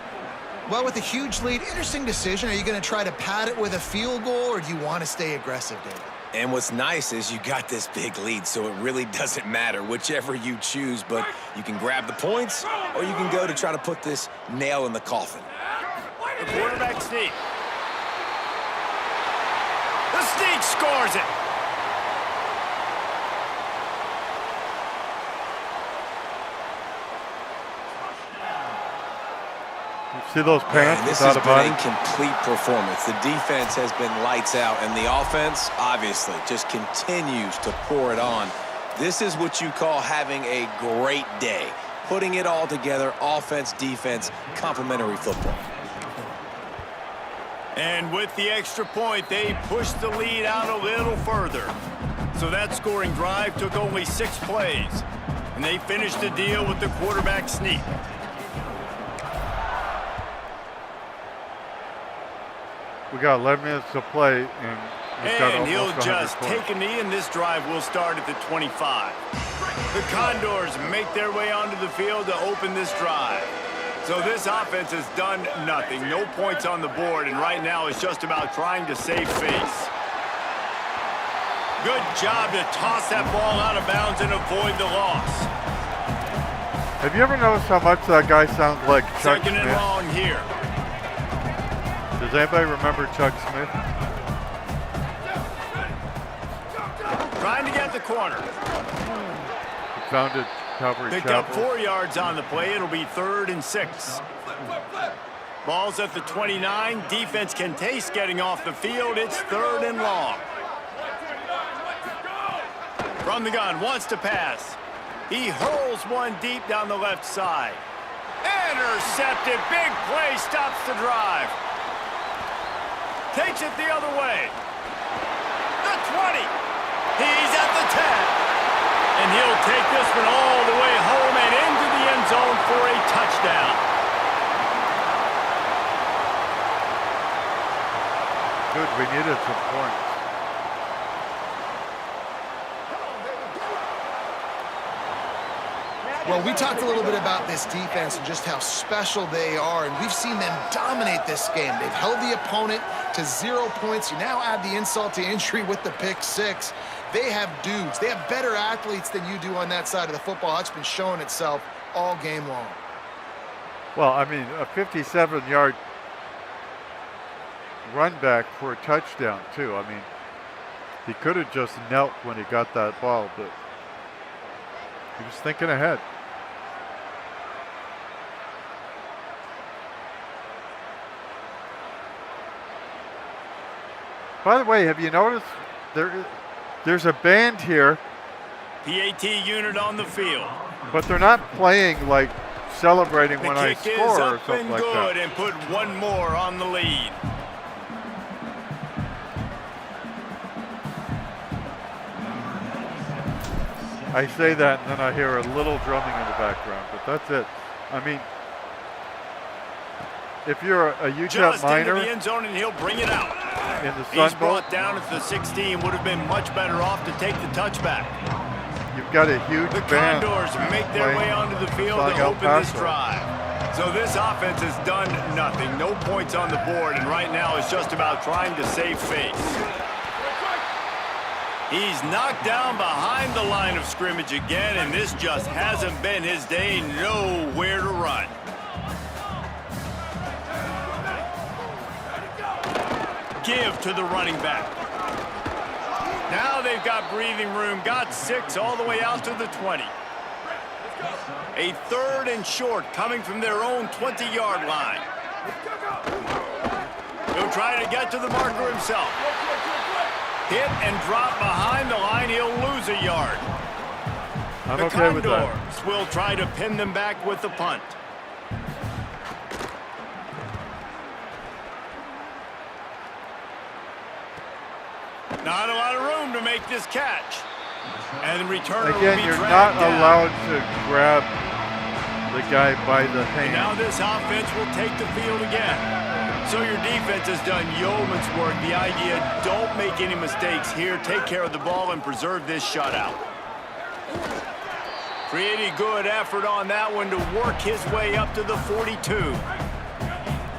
Well, with a huge lead, interesting decision. Are you going to try to pad it with a field goal, or do you want to stay aggressive, David? And what's nice is you got this big lead, so it really doesn't matter whichever you choose, but you can grab the points or you can go to try to put this nail in the coffin. The quarterback sneak. The sneak scores it. See those pants This without has a body? been a complete performance. The defense has been lights out, and the offense, obviously, just continues to pour it on. This is what you call having a great day. Putting it all together, offense, defense, complementary football. And with the extra point, they pushed the lead out a little further. So that scoring drive took only 6 plays. And they finished the deal with the quarterback sneak. We got 11 minutes to play, and we've got And he'll almost 100 just points. take a knee, and this drive will start at the 25. The Condors make their way onto the field to open this drive. So this offense has done nothing. No points on the board, and right now it's just about trying to save face. Good job to toss that ball out of bounds and avoid the loss. Have you ever noticed how much that guy sounds like Chuck Second and Smith? long here. Does anybody remember Chuck Smith? Trying to get the corner. He founded Calvary Picked up Chapel. 4 yards on the play. It'll be 3rd and 6. Ball's at the 29. Defense can taste getting off the field. It's 3rd and long. From the gun, wants to pass. He hurls one deep down the left side. Intercepted. Big play stops the drive. Takes it the other way. The 20. He's at the 10. And he'll take this one all the way home and into the end zone for a touchdown. Good, we needed some points. Well, we talked a little bit about this defense and just how special they are, and we've seen them dominate this game. They've held the opponent to 0 points. You now add the insult to injury with the pick 6. They have dudes. They have better athletes than you do on that side of the football. That's been showing itself all game long. Well, I mean, a 57-yard run back for a touchdown, too. I mean, he could have just knelt when he got that ball, but he was thinking ahead. By the way, have you noticed there's a band here, PAT unit on the field. but they're not playing like celebrating The when I kick is score or up something and like good that. and put one more on the lead. I say that and then I hear a little drumming in the background, but that's it. I mean, if you're a UTEP Just into minor the end zone, and he'll bring it out. in the He's Sun Bowl, brought down at the 16. Would have been much better off to take the touchback. you've got a huge The band Condors make their way playing onto the field Song to El open this Paso. drive. So this offense has done nothing. No points on the board, and right now it's just about trying to save face. He's knocked down behind the line of scrimmage again, and this just hasn't been his day. Nowhere to run. Give to the running back. Now they've got breathing room. Got 6 all the way out to the 20. A 3rd and short coming from their own 20-yard line. He'll try to get to the marker himself. Hit and drop behind the line. He'll lose a yard. I'm The okay with that. Condors will try to pin them back with the punt. Not a lot of room to make this catch. And the returner Again, will be you're dragged not down. allowed to grab the guy by the And now hand. this offense will take the field again. So your defense has done yeoman's work. The idea, don't make any mistakes here. Take care of the ball and preserve this shutout. Pretty good effort on that one to work his way up to the 42.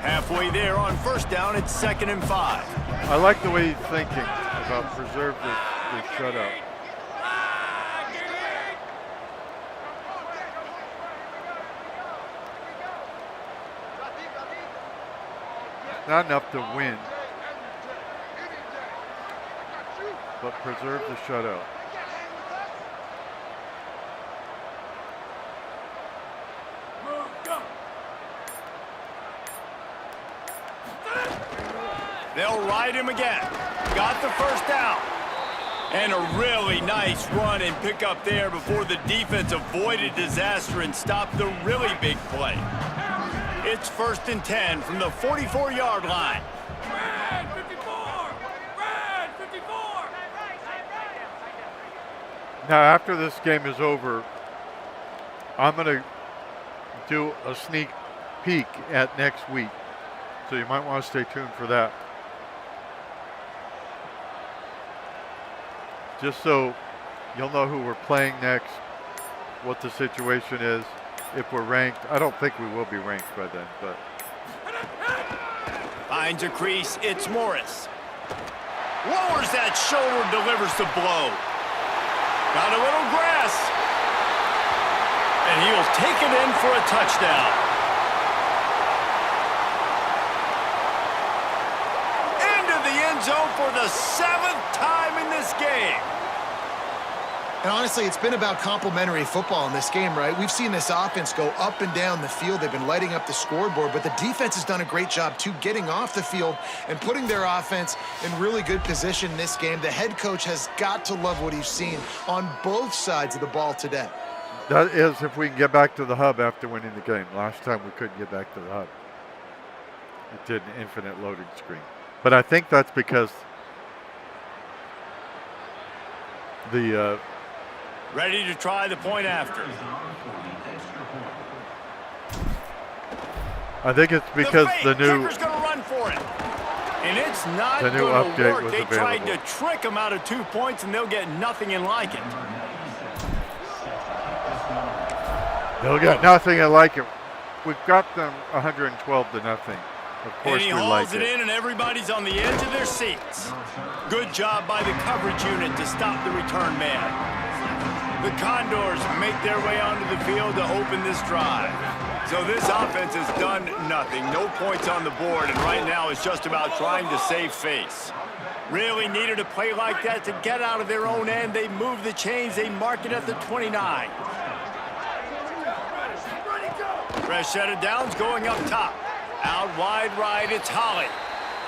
Halfway there on first down, it's 2nd and 5. I like the way he's thinking about preserve this shutout. Not enough to win, but preserve the shutout. They'll ride him again. Got the first down. And a really nice run and pick up there before the defense avoided disaster and stopped the really big play. It's 1st and 10 from the 44-yard line. Red 54! Red 54! Now, after this game is over, I'm going to do a sneak peek at next week. So you might want to stay tuned for that. Just so you'll know who we're playing next, what the situation is, if we're ranked. I don't think we will be ranked by then, but. Finds a crease, it's Morris. Lowers that shoulder, delivers the blow. Got a little grass. And he'll take it in for a touchdown. Into the end zone for the 7th time in this game. And honestly, it's been about complementary football in this game, right? We've seen this offense go up and down the field. They've been lighting up the scoreboard, but the defense has done a great job, too, getting off the field and putting their offense in really good position in this game. The head coach has got to love what he's seen on both sides of the ball today. That is if we can get back to the hub after winning the game. Last time we couldn't get back to the hub. It did an infinite loading screen. But I think that's because the... Ready to try the point after. I think it's because the new... Kicker's gonna run for it. And it's not The new gonna update work. was They tried to available. trick him out of 2 points, and they'll get nothing in like it. They'll get nothing like it. We've got them 112 to nothing. Of course And he we hauls like it it. in, and everybody's on the edge of their seats. Good job by the coverage unit to stop the return man. The Condors make their way onto the field to open this drive. So this offense has done nothing. No points on the board, and right now it's just about trying to save face. Really needed a play like that to get out of their own end. They move the chains. They mark it at the 29. Fresh set of downs going up top. Out wide right, it's Holly.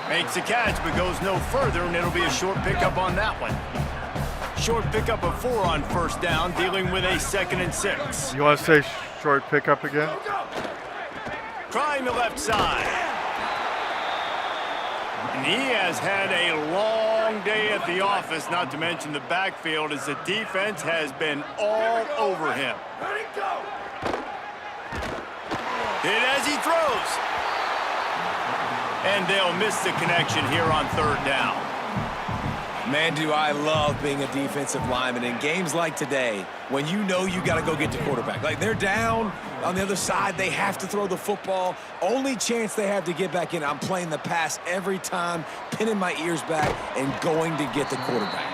Makes a catch, but goes no further, and it'll be a short pickup on that one. Short pickup of 4 on first down, dealing with a 2nd and 6. You want to say short pickup again? Trying the left side. And he has had a long day at the office, not to mention the backfield, as the defense has been all over him. Hit as he throws. And they'll miss the connection here on 3rd down. Man, do I love being a defensive lineman in games like today when you know you got to go get the quarterback. Like, they're down on the other side. They have to throw the football. Only chance they have to get back in, I'm playing the pass every time, pinning my ears back, and going to get the quarterback.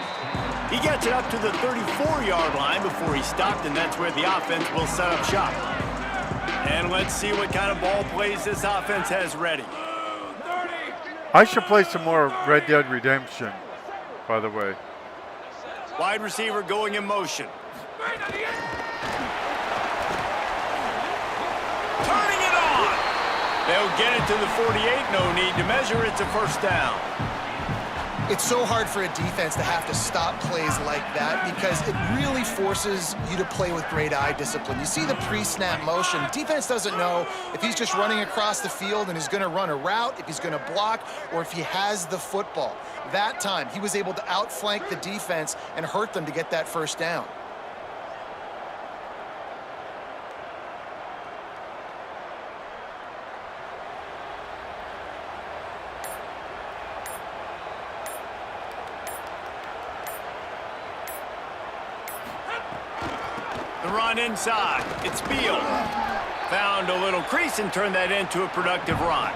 He gets it up to the 34-yard line before he stopped, and that's where the offense will set up shop. And let's see what kind of ball plays this offense has ready. I should play some more Red Dead Redemption, by the way. Wide receiver going in motion. Turning it on. They'll get it to the 48. No need to measure. It's a first down. It's so hard for a defense to have to stop plays like that because it really forces you to play with great eye discipline. You see the pre-snap motion. Defense doesn't know if he's just running across the field and is going to run a route, if he's going to block, or if he has the football. That time, he was able to outflank the defense and hurt them to get that first down. Run inside. It's Beal. Found a little crease and turned that into a productive run.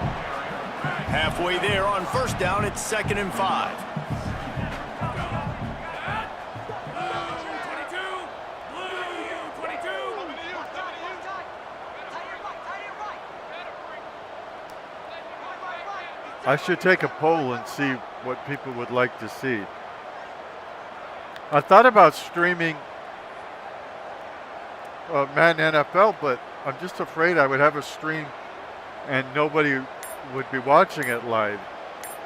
Halfway there on first down, it's 2nd and 5. I should take a poll and see what people would like to see. I thought about streaming Madden NFL, but I'm just afraid I would have a stream and nobody would be watching it live.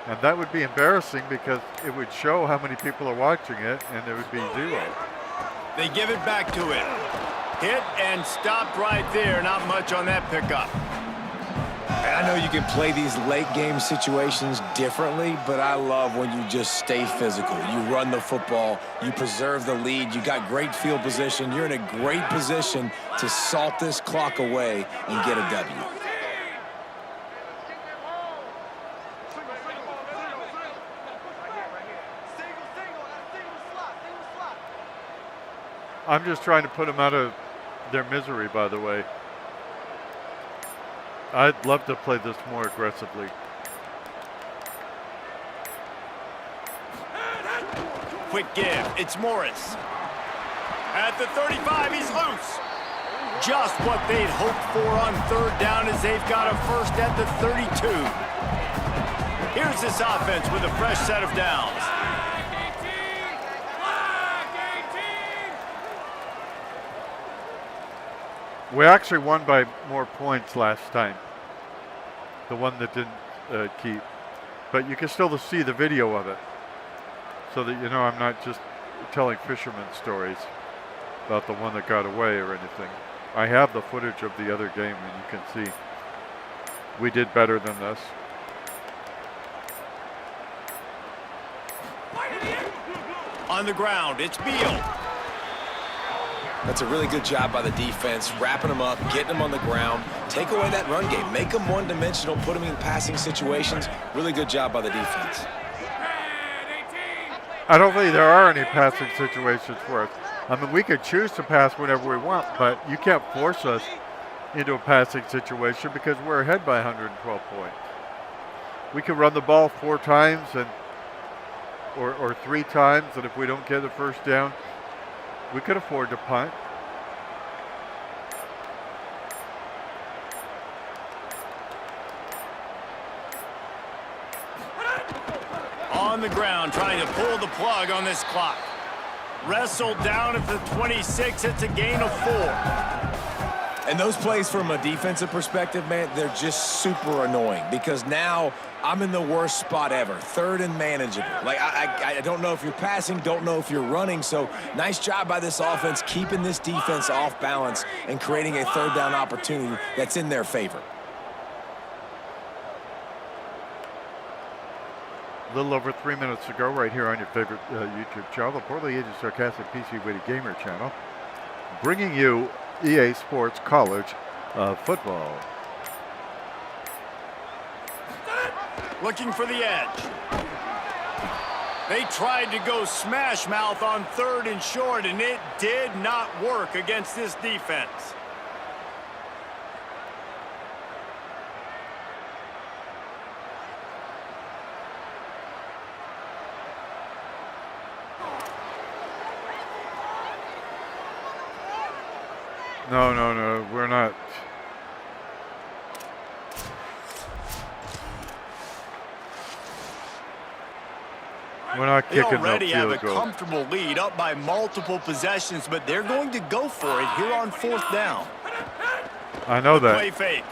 And that would be embarrassing because it would show how many people are watching it and there would be 0. They give it back to him. Hit and stopped right there. Not much on that pickup. And I know you can play these late game situations differently, but I love when you just stay physical. You run the football, you preserve the lead, you got great field position. You're in a great position to salt this clock away and get a W. I'm just trying to put them out of their misery, by the way. I'd love to play this more aggressively. Quick give. It's Morris. At the 35, he's loose. Just what they'd hoped for on 3rd down as they've got a first at the 32. Here's this offense with a fresh set of downs. We actually won by more points last time. The one that didn't keep. But you can still see the video of it. So that you know I'm not just telling fisherman stories about the one that got away or anything. I have the footage of the other game and you can see we did better than this. On the ground, it's Beal. That's a really good job by the defense, wrapping them up, getting them on the ground, take away that run game, make them one-dimensional, put them in passing situations. Really good job by the defense. I don't think there are any passing situations for us. I mean, we could choose to pass whenever we want, but you can't force us into a passing situation because we're ahead by 112 points. We could run the ball 4 times and or 3 times, and if we don't get the first down, we could afford to punt. On the ground, trying to pull the plug on this clock. Wrestled down at the 26. It's a gain of 4. And those plays from a defensive perspective, man, they're just super annoying because now I'm in the worst spot ever, 3rd and manageable. Like, I don't know if you're passing, don't know if you're running, so nice job by this offense keeping this defense off balance and creating a 3rd down opportunity that's in their favor. A little over 3 minutes ago, right here on your favorite YouTube channel, the Poorly Aged Sarcastic PC Witty Gamer channel, bringing you EA Sports College Football. Looking for the edge. They tried to go smash mouth on 3rd and short, and it did not work against this defense. No, we're not. We're not kicking no field goal. They already have a comfortable lead, up by multiple possessions, but they're going to go for it here on 4th down. I know that. Play fake.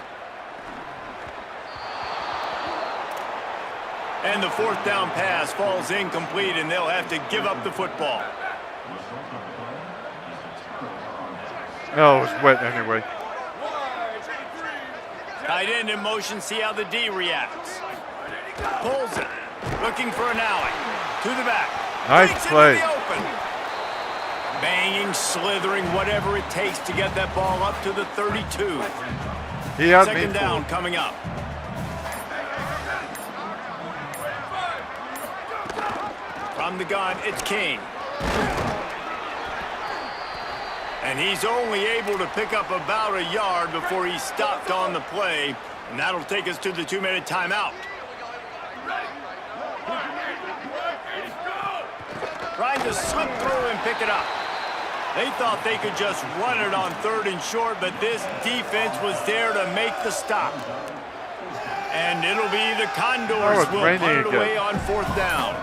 And the fourth down pass falls incomplete, and they'll have to give up the football. Oh, it was wet anyway. Tight end in motion, see how the D reacts. Pulls it, looking for an alley. To the back. Nice play. Into the open. Banging, slithering, whatever it takes to get that ball up to the 32. He had Second me down fooled. coming up. From the gun, it's King. And he's only able to pick up about a yard before he's stopped on the play. And that'll take us to the 2-minute timeout. Trying to slip through and pick it up. They thought they could just run it on 3rd and short, but this defense was there to make the stop. And it'll be the Condors it's will raining punt it again. away on 4th down.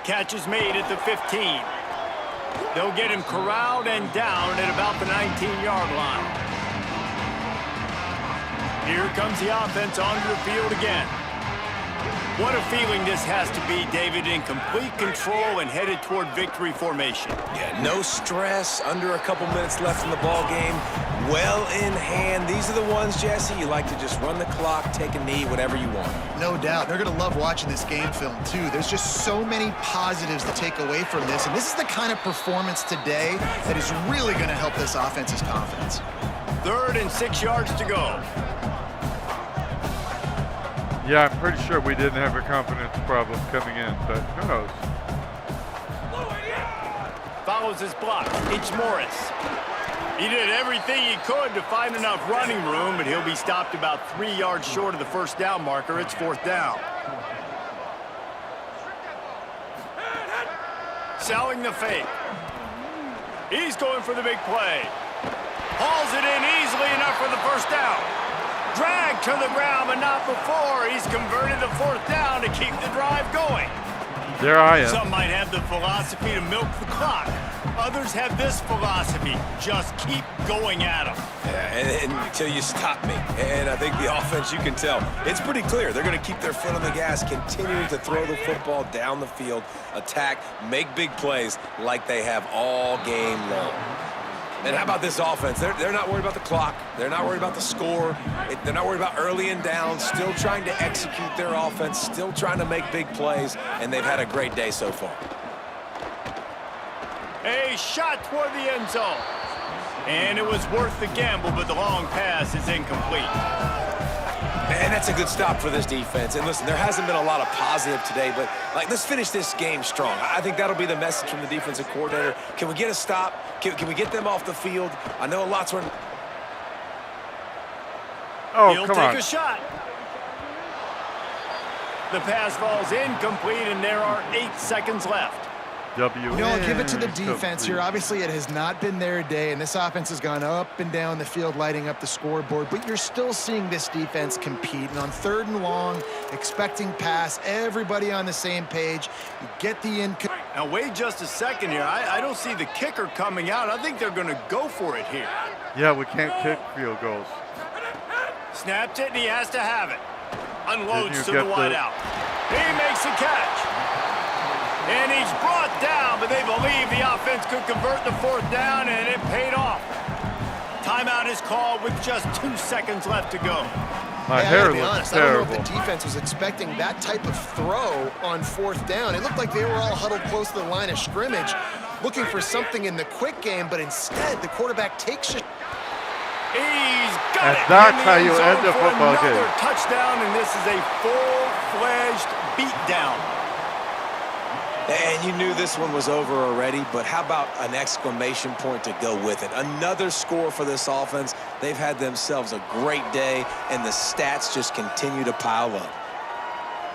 Catch is made at the 15. They'll get him corralled and down at about the 19-yard line. Here comes the offense onto the field again. What a feeling this has to be, David, in complete control and headed toward victory formation. Yeah, no stress, under a couple minutes left in the ball game. Well in hand. These are the ones, Jesse, you like to just run the clock, take a knee, whatever you want. No doubt. They're going to love watching this game film, too. There's just so many positives to take away from this, and this is the kind of performance today that is really going to help this offense's confidence. 3rd and 6 yards to go. Yeah, I'm pretty sure we didn't have a confidence problem coming in, but who knows? Follows his block. It's Morris. He did everything he could to find enough running room, but he'll be stopped about 3 yards short of the 1st down marker. It's 4th down. Selling the fake. He's going for the big play. Hauls it in easily enough for the 1st down. Dragged to the ground, but not before. He's converted the 4th down to keep the drive going. There I am. Some might have the philosophy to milk the clock. Others have this philosophy. Just keep going at them. Yeah, and until you stop me. And I think the offense, you can tell, it's pretty clear. They're going to keep their foot on the gas, continuing to throw the football down the field, attack, make big plays like they have all game long. And how about this offense? They're not worried about the clock. They're not worried about the score. They're not worried about early and down. Still trying to execute their offense. Still trying to make big plays. And they've had a great day so far. A shot toward the end zone. And it was worth the gamble, but the long pass is incomplete. And that's a good stop for this defense. And listen, there hasn't been a lot of positive today, but let's finish this game strong. I think that'll be the message from the defensive coordinator. Can we get a stop? Can we get them off the field? I know a lot's run. Oh, He'll come take on. a shot. The pass falls incomplete, and there are 8 seconds left. I'll give it to the defense here. Obviously, it has not been their day, and this offense has gone up and down the field, lighting up the scoreboard, but you're still seeing this defense compete. And on 3rd and long, expecting pass, everybody on the same page. You get the income. Now, wait just a second here. I don't see the kicker coming out. I think they're going to go for it here. Yeah, we can't kick field goals. Snapped it, and he has to have it. Unloads to Did the you get wideout. He makes a catch. And he's brought down, but they believe the offense could convert the 4th down, and it paid off. Timeout is called with just 2 seconds left to go. My I hair gotta be looks honest, I don't know terrible. if the defense was expecting that type of throw on 4th down. It looked like they were all huddled close to the line of scrimmage, looking for something in the quick game, but instead the quarterback takes it. He's got And it. that's in the how end you zone end a for football another game. touchdown, and this is a full-fledged beatdown. And you knew this one was over already, but how about an exclamation point to go with it? Another score for this offense. They've had themselves a great day, and the stats just continue to pile up.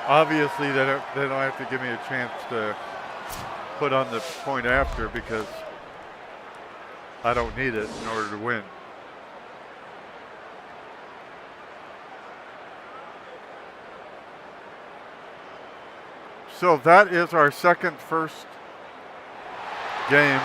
Obviously, they don't have to give me a chance to put on the point after because I don't need it in order to win. So that is our second first game.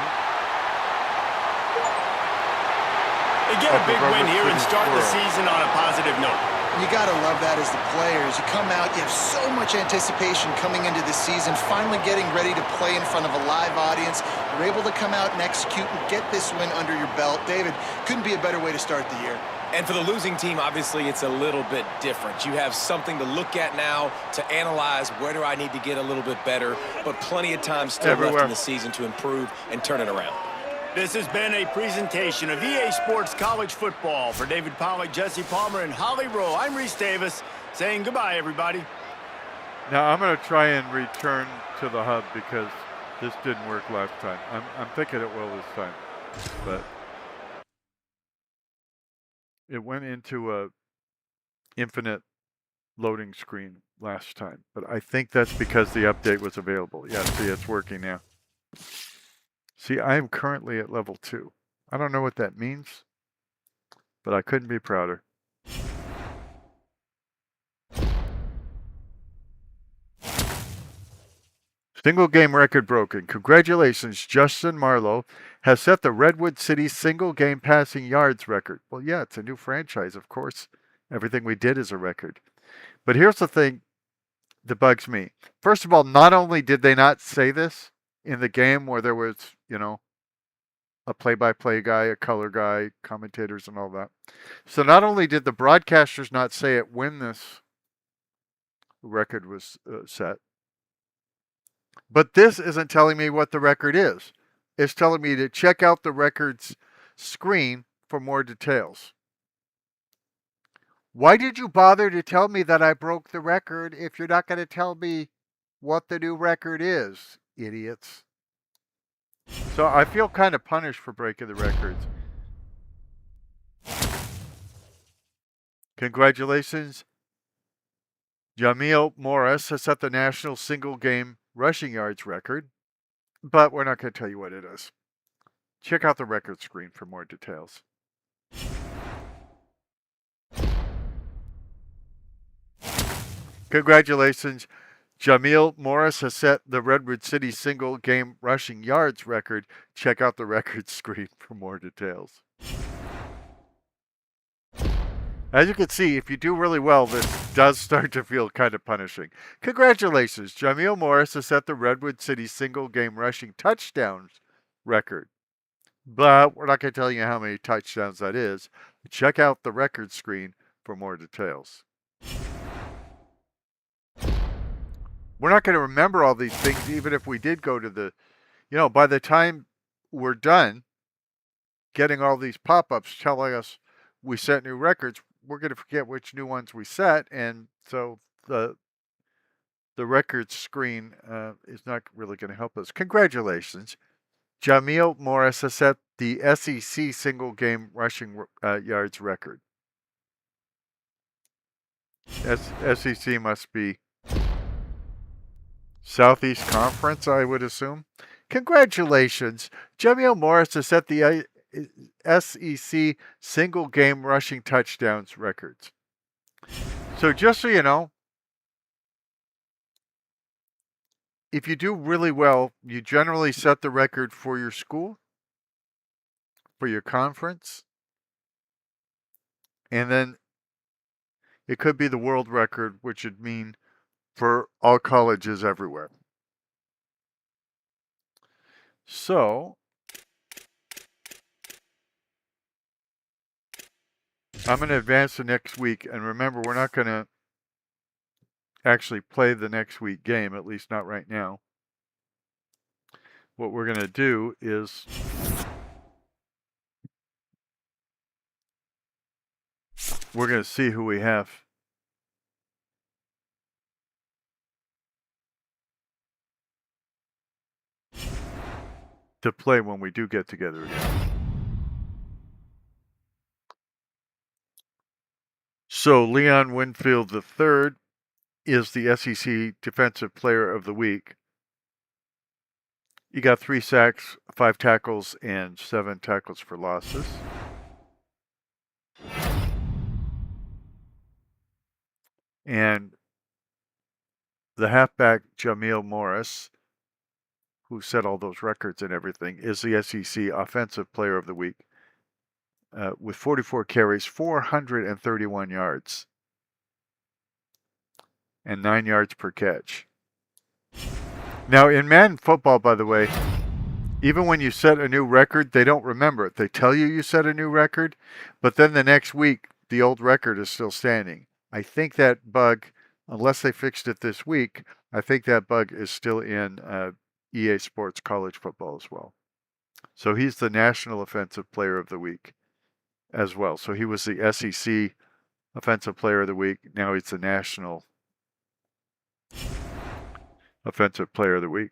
They get a big win here and start the season on a positive note. You got to love that as the players. You come out, you have so much anticipation coming into the season, finally getting ready to play in front of a live audience. You're able to come out and execute and get this win under your belt. David, couldn't be a better way to start the year. And for the losing team, obviously, it's a little bit different. You have something to look at now to analyze where do I need to get a little bit better, but plenty of time still left in the season to improve and turn it around. This has been a presentation of EA Sports College Football. For David Pollack, Jesse Palmer, and Holly Rowe, I'm Reese Davis saying goodbye, everybody. Now, I'm going to try and return to the hub because this didn't work last time. I'm thinking it will this time. But it went into a infinite loading screen last time. But I think that's because the update was available. Yeah, see, it's working now. See, I am currently at level 2. I don't know what that means, but I couldn't be prouder. Single game record broken. Congratulations, Justin Marlowe has set the Redwood City single game passing yards record. Well, yeah, it's a new franchise, of course. Everything we did is a record. But here's the thing that bugs me. First of all, not only did they not say this in the game where there was, a play-by-play guy, a color guy, commentators and all that. So not only did the broadcasters not say it when this record was set, but this isn't telling me what the record is. It's telling me to check out the record's screen for more details. Why did you bother to tell me that I broke the record if you're not going to tell me what the new record is, idiots? So I feel kind of punished for breaking the records. Congratulations. Jamil Morris has set the national single game rushing yards record, but we're not going to tell you what it is. Check out the record screen for more details. Congratulations. Jamil Morris has set the Redwood City single game rushing yards record. Check out the record screen for more details. As you can see, if you do really well, this does start to feel kind of punishing. Congratulations. Jamil Morris has set the Redwood City single game rushing touchdowns record. But we're not going to tell you how many touchdowns that is. Check out the record screen for more details. We're not going to remember all these things, even if we did go to the, by the time we're done getting all these pop-ups telling us we set new records, we're going to forget which new ones we set. And so the record screen is not really going to help us. Congratulations. Jamil Morris has set the SEC single game rushing yards record. SEC must be Southeast Conference, I would assume. Congratulations. Jamil Morris has set the SEC single game rushing touchdowns records. So just so you know, if you do really well, you generally set the record for your school, for your conference, and then it could be the world record, which would mean for all colleges everywhere. So I'm going to advance to next week. And remember, we're not going to actually play the next week game, at least not right now. What we're going to do is we're going to see who we have to play when we do get together again. So Leon Winfield III is the SEC Defensive Player of the Week. He got 3 sacks, 5 tackles, and 7 tackles for losses. And the halfback, Jamil Morris, who set all those records and everything, is the SEC Offensive Player of the Week. with 44 carries, 431 yards, and 9 yards per catch. Now, in Madden football, by the way, even when you set a new record, they don't remember it. They tell you set a new record, but then the next week, the old record is still standing. I think that bug, unless they fixed it this week, I think that bug is still in EA Sports College Football as well. So he's the National Offensive Player of the Week as well. So he was the SEC Offensive Player of the Week. Now he's the National Offensive Player of the Week.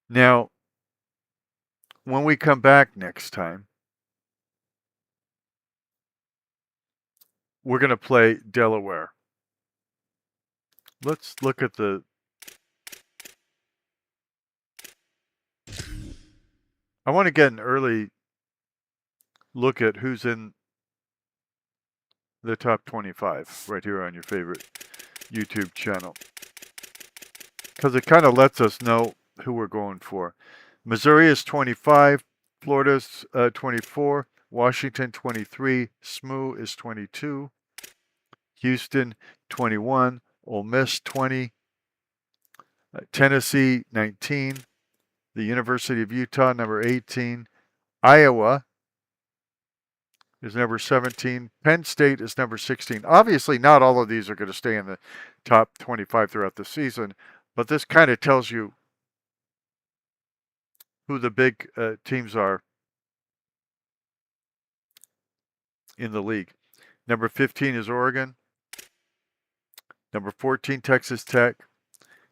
Now, when we come back next time, we're going to play Delaware. Let's look at the... I want to get an early look at who's in the top 25 right here on your favorite YouTube channel, because it kind of lets us know who we're going for. Missouri is 25, Florida's 24, Washington 23, SMU is 22, Houston 21, Ole Miss 20, Tennessee 19, the University of Utah number 18, Iowa is number 17, Penn State is number 16. Obviously, not all of these are going to stay in the top 25 throughout the season, but this kind of tells you who the big teams are in the league. Number 15 is Oregon. Number 14, Texas Tech.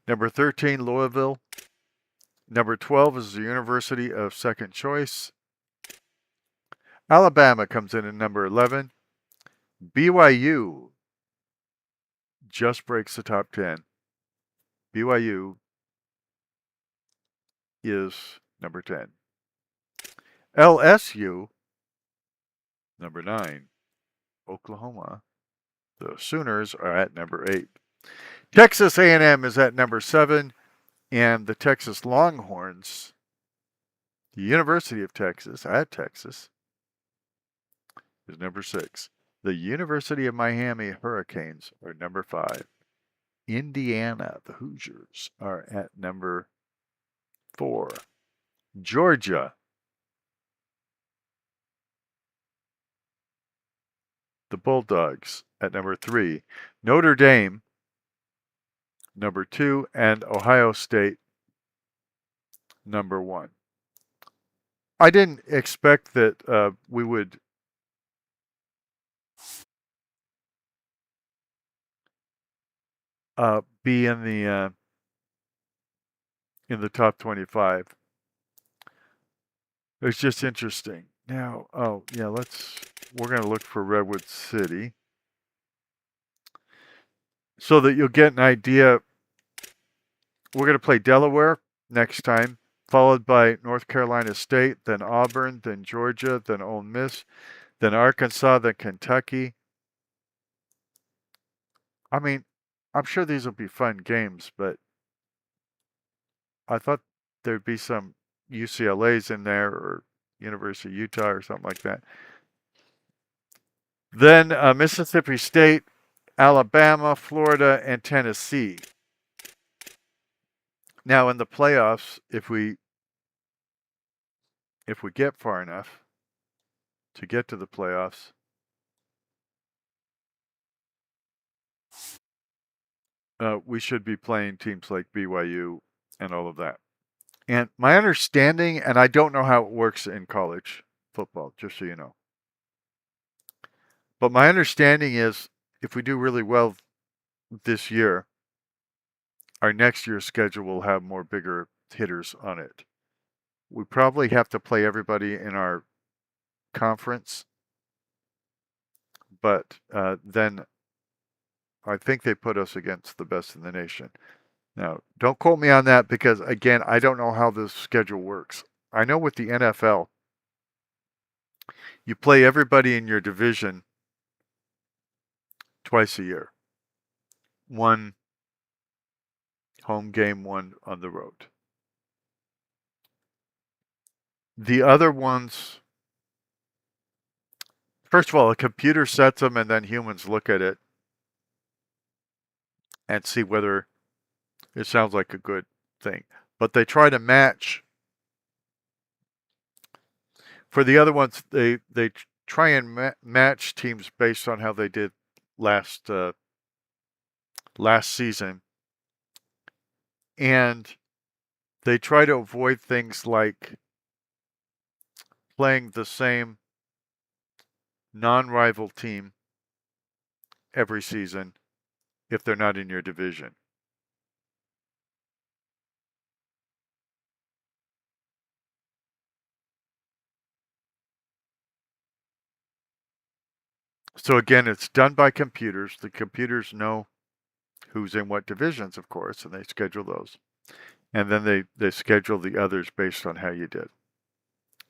Number 13, Louisville. Number 12 is the University of Second Choice. Alabama comes in at number 11. BYU just breaks the top 10. BYU is number 10. LSU, number 9. Oklahoma, the Sooners, are at number 8. Texas A&M is at number 7. And the Texas Longhorns, the University of Texas, at Texas, is number 6. The University of Miami Hurricanes are number 5. Indiana, the Hoosiers, are at number 4. Georgia, the Bulldogs, at number 3. Notre Dame, number 2, and Ohio State, number 1. I didn't expect that we would be in the top 25. It's just interesting. Now, we're going to look for Redwood City so that you'll get an idea. We're going to play Delaware next time, followed by North Carolina State, then Auburn, then Georgia, then Ole Miss, then Arkansas, then Kentucky. I mean, I'm sure these will be fun games, but I thought there'd be some UCLA's in there or University of Utah or something like that. Then Mississippi State, Alabama, Florida, and Tennessee. Now in the playoffs, if we get far enough to get to the playoffs, we should be playing teams like BYU and all of that. And my understanding, and I don't know how it works in college football, just so you know, but my understanding is if we do really well this year, our next year's schedule will have more bigger hitters on it. We probably have to play everybody in our conference, but then I think they put us against the best in the nation. Now, don't quote me on that because, again, I don't know how this schedule works. I know with the NFL, you play everybody in your division twice a year. One home game, one on the road. The other ones, first of all, a computer sets them and then humans look at it and see whether it sounds like a good thing. But they try to match. For the other ones, they try and match teams based on how they did last season, and they try to avoid things like playing the same non-rival team every season if they're not in your division. So again, it's done by computers. The computers know who's in what divisions, of course, and they schedule those. And then they schedule the others based on how you did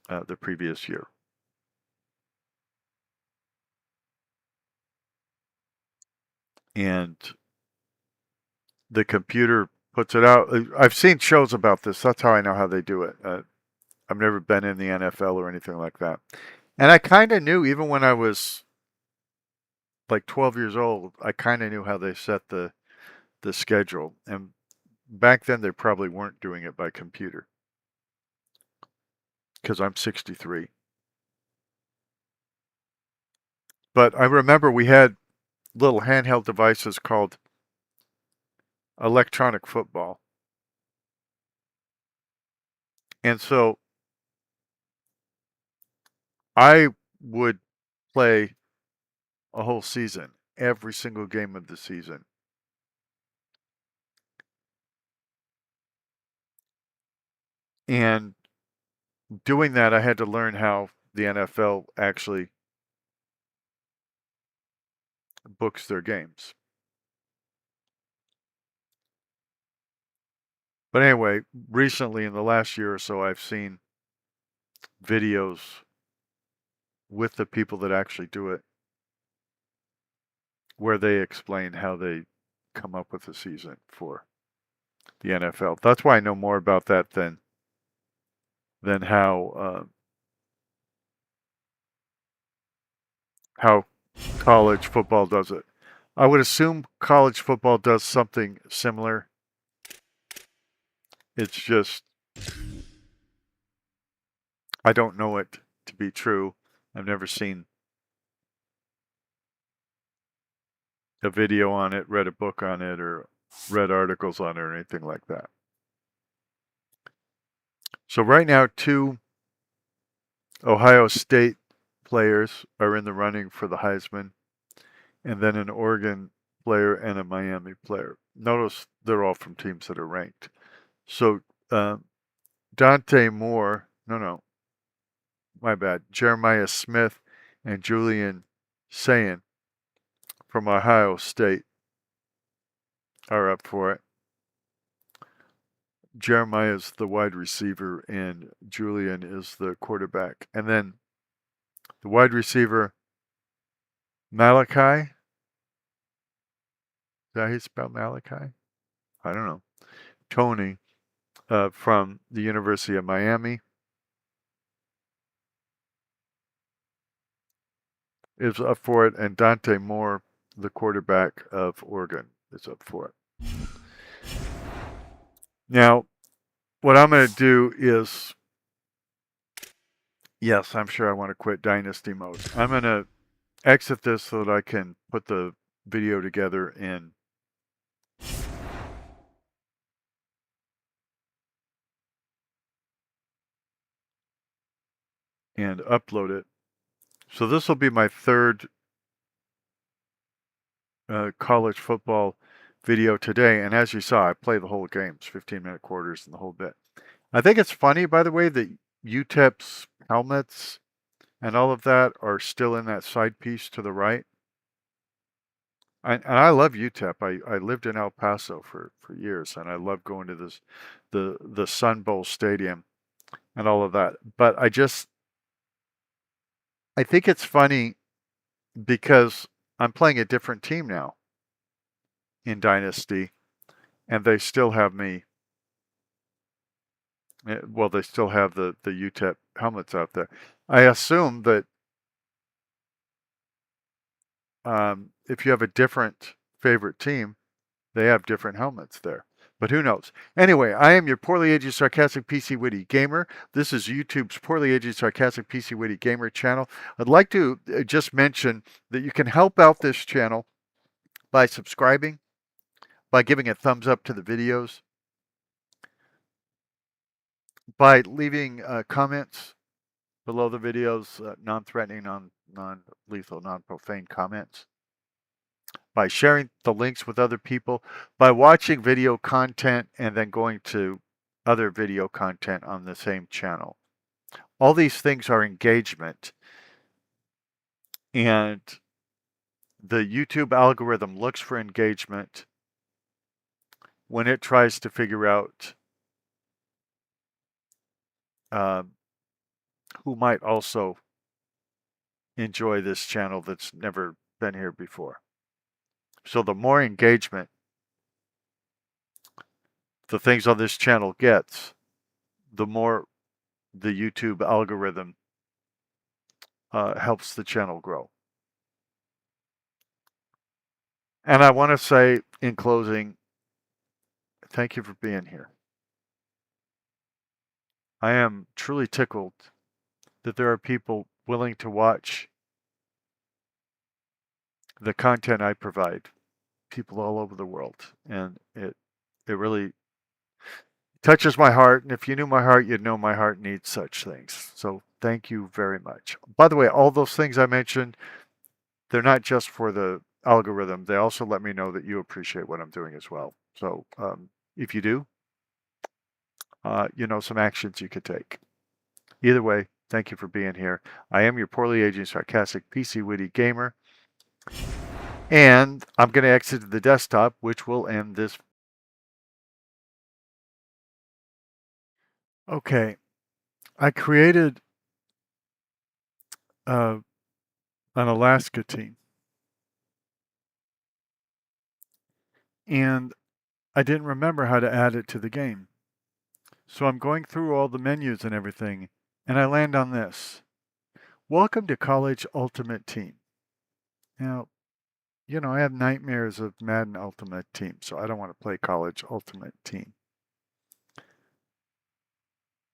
the previous year. And the computer puts it out. I've seen shows about this. That's how I know how they do it. I've never been in the NFL or anything like that. And I kind of knew, even when I was like 12 years old, I kind of knew how they set the schedule. And back then, they probably weren't doing it by computer, because I'm 63. But I remember we had little handheld devices called electronic football. And so I would play a whole season, every single game of the season. And doing that, I had to learn how the NFL actually books their games. But anyway, recently in the last year or so, I've seen videos with the people that actually do it, where they explain how they come up with a season for the NFL. That's why I know more about that than how college football does it. I would assume college football does something similar. It's just, I don't know it to be true. I've never seen a video on it, read a book on it, or read articles on it, or anything like that. So right now, 2 Ohio State players are in the running for the Heisman, and then an Oregon player and a Miami player. Notice they're all from teams that are ranked. So Dante Moore, my bad, Jeremiah Smith and Julian Sayin from Ohio State are up for it. Jeremiah's the wide receiver and Julian is the quarterback. And then the wide receiver, Malachi. Is that how you spell Malachi? I don't know. Tony from the University of Miami is up for it, and Dante Moore, the quarterback of Oregon, is up for it. Now, what I'm going to do is, yes, I'm sure I want to quit Dynasty mode. I'm going to exit this so that I can put the video together and upload it. So this will be my third college football video today. And as you saw, I play the whole games, 15-minute quarters and the whole bit. I think it's funny, by the way, that UTEP's helmets and all of that are still in that side piece to the right. And I love UTEP. I lived in El Paso for years, and I love going to the Sun Bowl Stadium and all of that. But I think it's funny because I'm playing a different team now in Dynasty, and they still have me. Well, they still have the UTEP helmets out there. I assume that if you have a different favorite team, they have different helmets there. But who knows? Anyway, I am your poorly aged, sarcastic, PC Witty gamer. This is YouTube's poorly aged, sarcastic, PC Witty gamer channel. I'd like to just mention that you can help out this channel by subscribing, by giving a thumbs up to the videos, by leaving comments below the videos, non-threatening, non-lethal, non-profane comments, by sharing the links with other people, by watching video content and then going to other video content on the same channel. All these things are engagement. And the YouTube algorithm looks for engagement when it tries to figure out who might also enjoy this channel that's never been here before. So the more engagement the things on this channel gets, the more the YouTube algorithm helps the channel grow. And I want to say in closing, thank you for being here. I am truly tickled that there are people willing to watch the content I provide, people all over the world. And it really touches my heart. And if you knew my heart, you'd know my heart needs such things. So thank you very much. By the way, all those things I mentioned, they're not just for the algorithm. They also let me know that you appreciate what I'm doing as well. So if you do, you know some actions you could take. Either way, thank you for being here. I am your poorly aging, sarcastic, PC Witty gamer. And I'm going to exit the desktop, which will end this. Okay. I created an Alaska team. And I didn't remember how to add it to the game. So I'm going through all the menus and everything, and I land on this. Welcome to College Ultimate Team. Now, you know, I have nightmares of Madden Ultimate Team, so I don't want to play College Ultimate Team.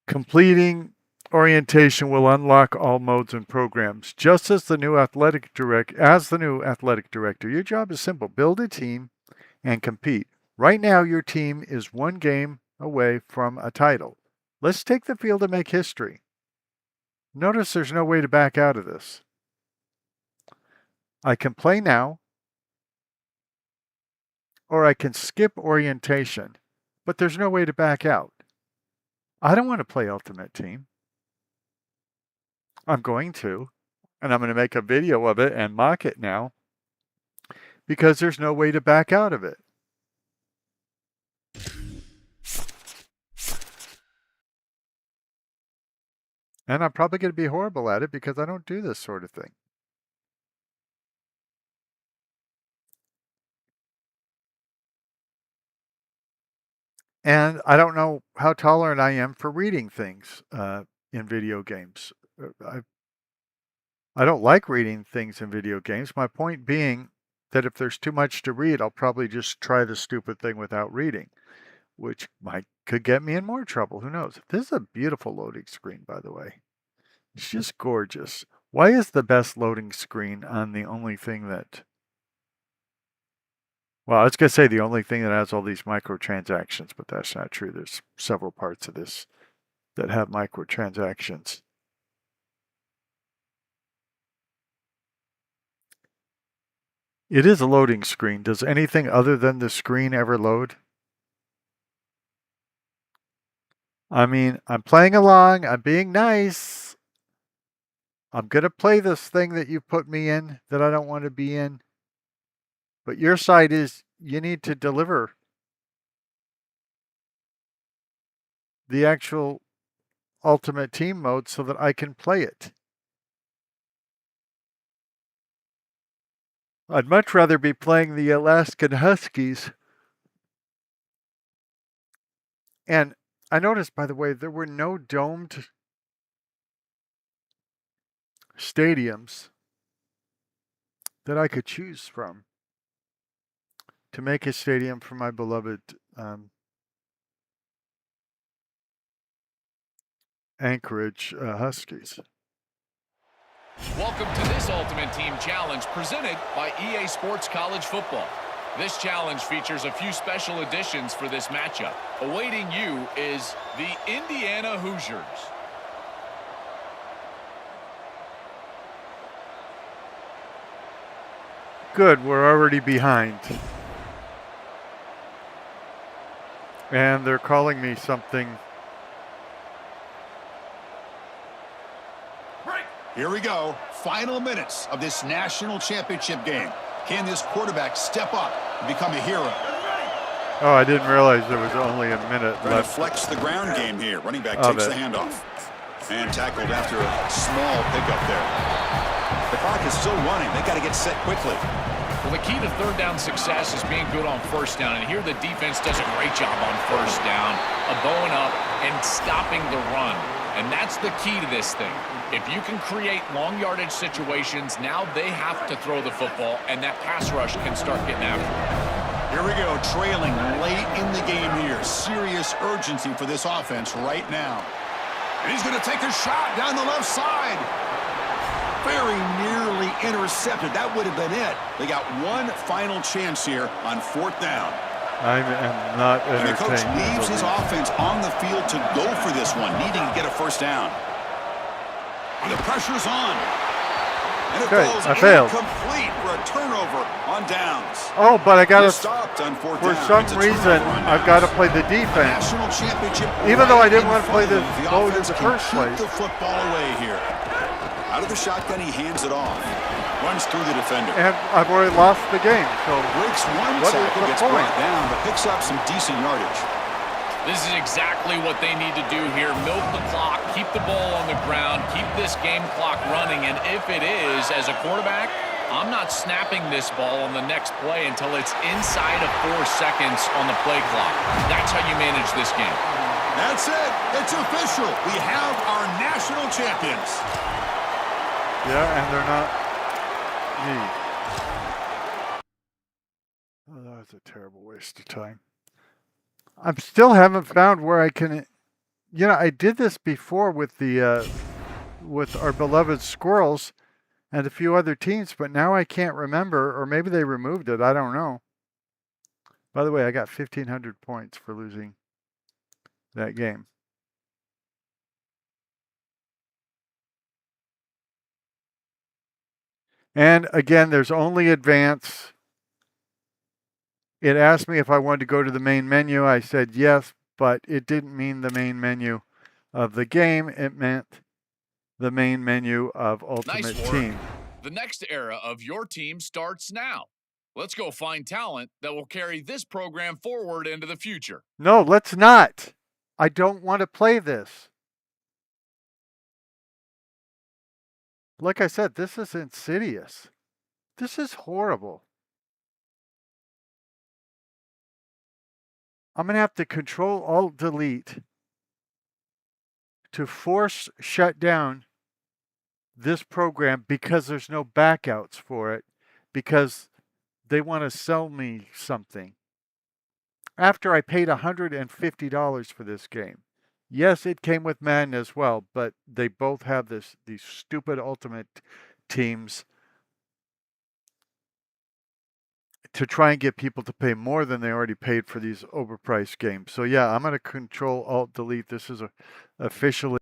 Completing orientation will unlock all modes and programs. Just as the new athletic director, your job is simple. Build a team and compete. Right now, your team is one game away from a title. Let's take the field and make history. Notice there's no way to back out of this. I can play now, or I can skip orientation, but there's no way to back out. I don't want to play Ultimate Team. I'm going to, and I'm going to make a video of it and mock it now, because there's no way to back out of it. And I'm probably going to be horrible at it because I don't do this sort of thing. And I don't know how tolerant I am for reading things in video games. I don't like reading things in video games. My point being that if there's too much to read, I'll probably just try the stupid thing without reading, which could get me in more trouble. Who knows? This is a beautiful loading screen, by the way. It's just gorgeous. Why is the best loading screen on the only thing that... Well, I was going to say the only thing that has all these microtransactions, but that's not true. There's several parts of this that have microtransactions. It is a loading screen. Does anything other than the screen ever load? I mean, I'm playing along. I'm being nice. I'm going to play this thing that you put me in that I don't want to be in. But your side is you need to deliver the actual Ultimate Team mode so that I can play it. I'd much rather be playing the Alaskan Huskies. And I noticed, by the way, there were no domed stadiums that I could choose from to make a stadium for my beloved Anchorage Huskies. Welcome to this Ultimate Team Challenge presented by EA Sports College Football. This challenge features a few special additions for this matchup. Awaiting you is the Indiana Hoosiers. Good, we're already behind. And they're calling me something. Here we go. Final minutes of this national championship game. Can this quarterback step up and become a hero? Oh, I didn't realize there was only a minute Trying to left. flex the ground game here. Running back takes the handoff. And tackled after a small pickup there. The clock is still running. They got to get set quickly. Well, the key to third down success is being good on first down. And here the defense does a great job on first down, bowing up and stopping the run. And that's the key to this thing. If you can create long yardage situations, now they have to throw the football, and that pass rush can start getting after it. Here we go, trailing late in the game here. Serious urgency for this offense right now. And he's going to take a shot down the left side. Very nearly intercepted. That would have been it. They got one final chance here on fourth down. I am not And the coach entertained. leaves his offense on the field to go for this one, needing to get a first down. And the pressure's on. And it Okay, falls I failed. incomplete for a turnover on downs. Oh, but I got to, Stopped on fourth for down. some It's a reason, turnover on I've downs. got to play the defense. National championship. Even though I didn't in want to play front this of them. boat in offense the can first keep place. the football away here. Out of the shotgun, he hands it off. Runs through the defender. And I've already lost the game, so Breaks one what is tackle, the gets point? brought down, but picks up some decent yardage. This is exactly what they need to do here. Milk the clock, keep the ball on the ground, keep this game clock running, and if it is, as a quarterback, I'm not snapping this ball on the next play until it's inside of 4 seconds on the play clock. That's how you manage this game. That's it. It's official. We have our national champions. yeah, and they're not me. Oh, that was a terrible waste of time. I still haven't found where I can, I did this before with the, with our beloved Squirrels and a few other teams, but now I can't remember, or maybe they removed it. I don't know. By the way, I got 1,500 points for losing that game. And again, there's only advance. It asked me if I wanted to go to the main menu. I said yes, but it didn't mean the main menu of the game. It meant the main menu of Ultimate Nice work. Team. The next era of your team starts now. Let's go find talent that will carry this program forward into the future. No, let's not. I don't want to play this. Like I said, this is insidious. This is horrible. I'm going to have to Control-Alt-Delete to force shut down this program because there's no backouts for it, because they want to sell me something. After I paid $150 for this game. Yes, it came with Madden as well, but they both have these stupid Ultimate Teams to try and get people to pay more than they already paid for these overpriced games. So yeah, I'm going to Control-Alt-Delete. This is officially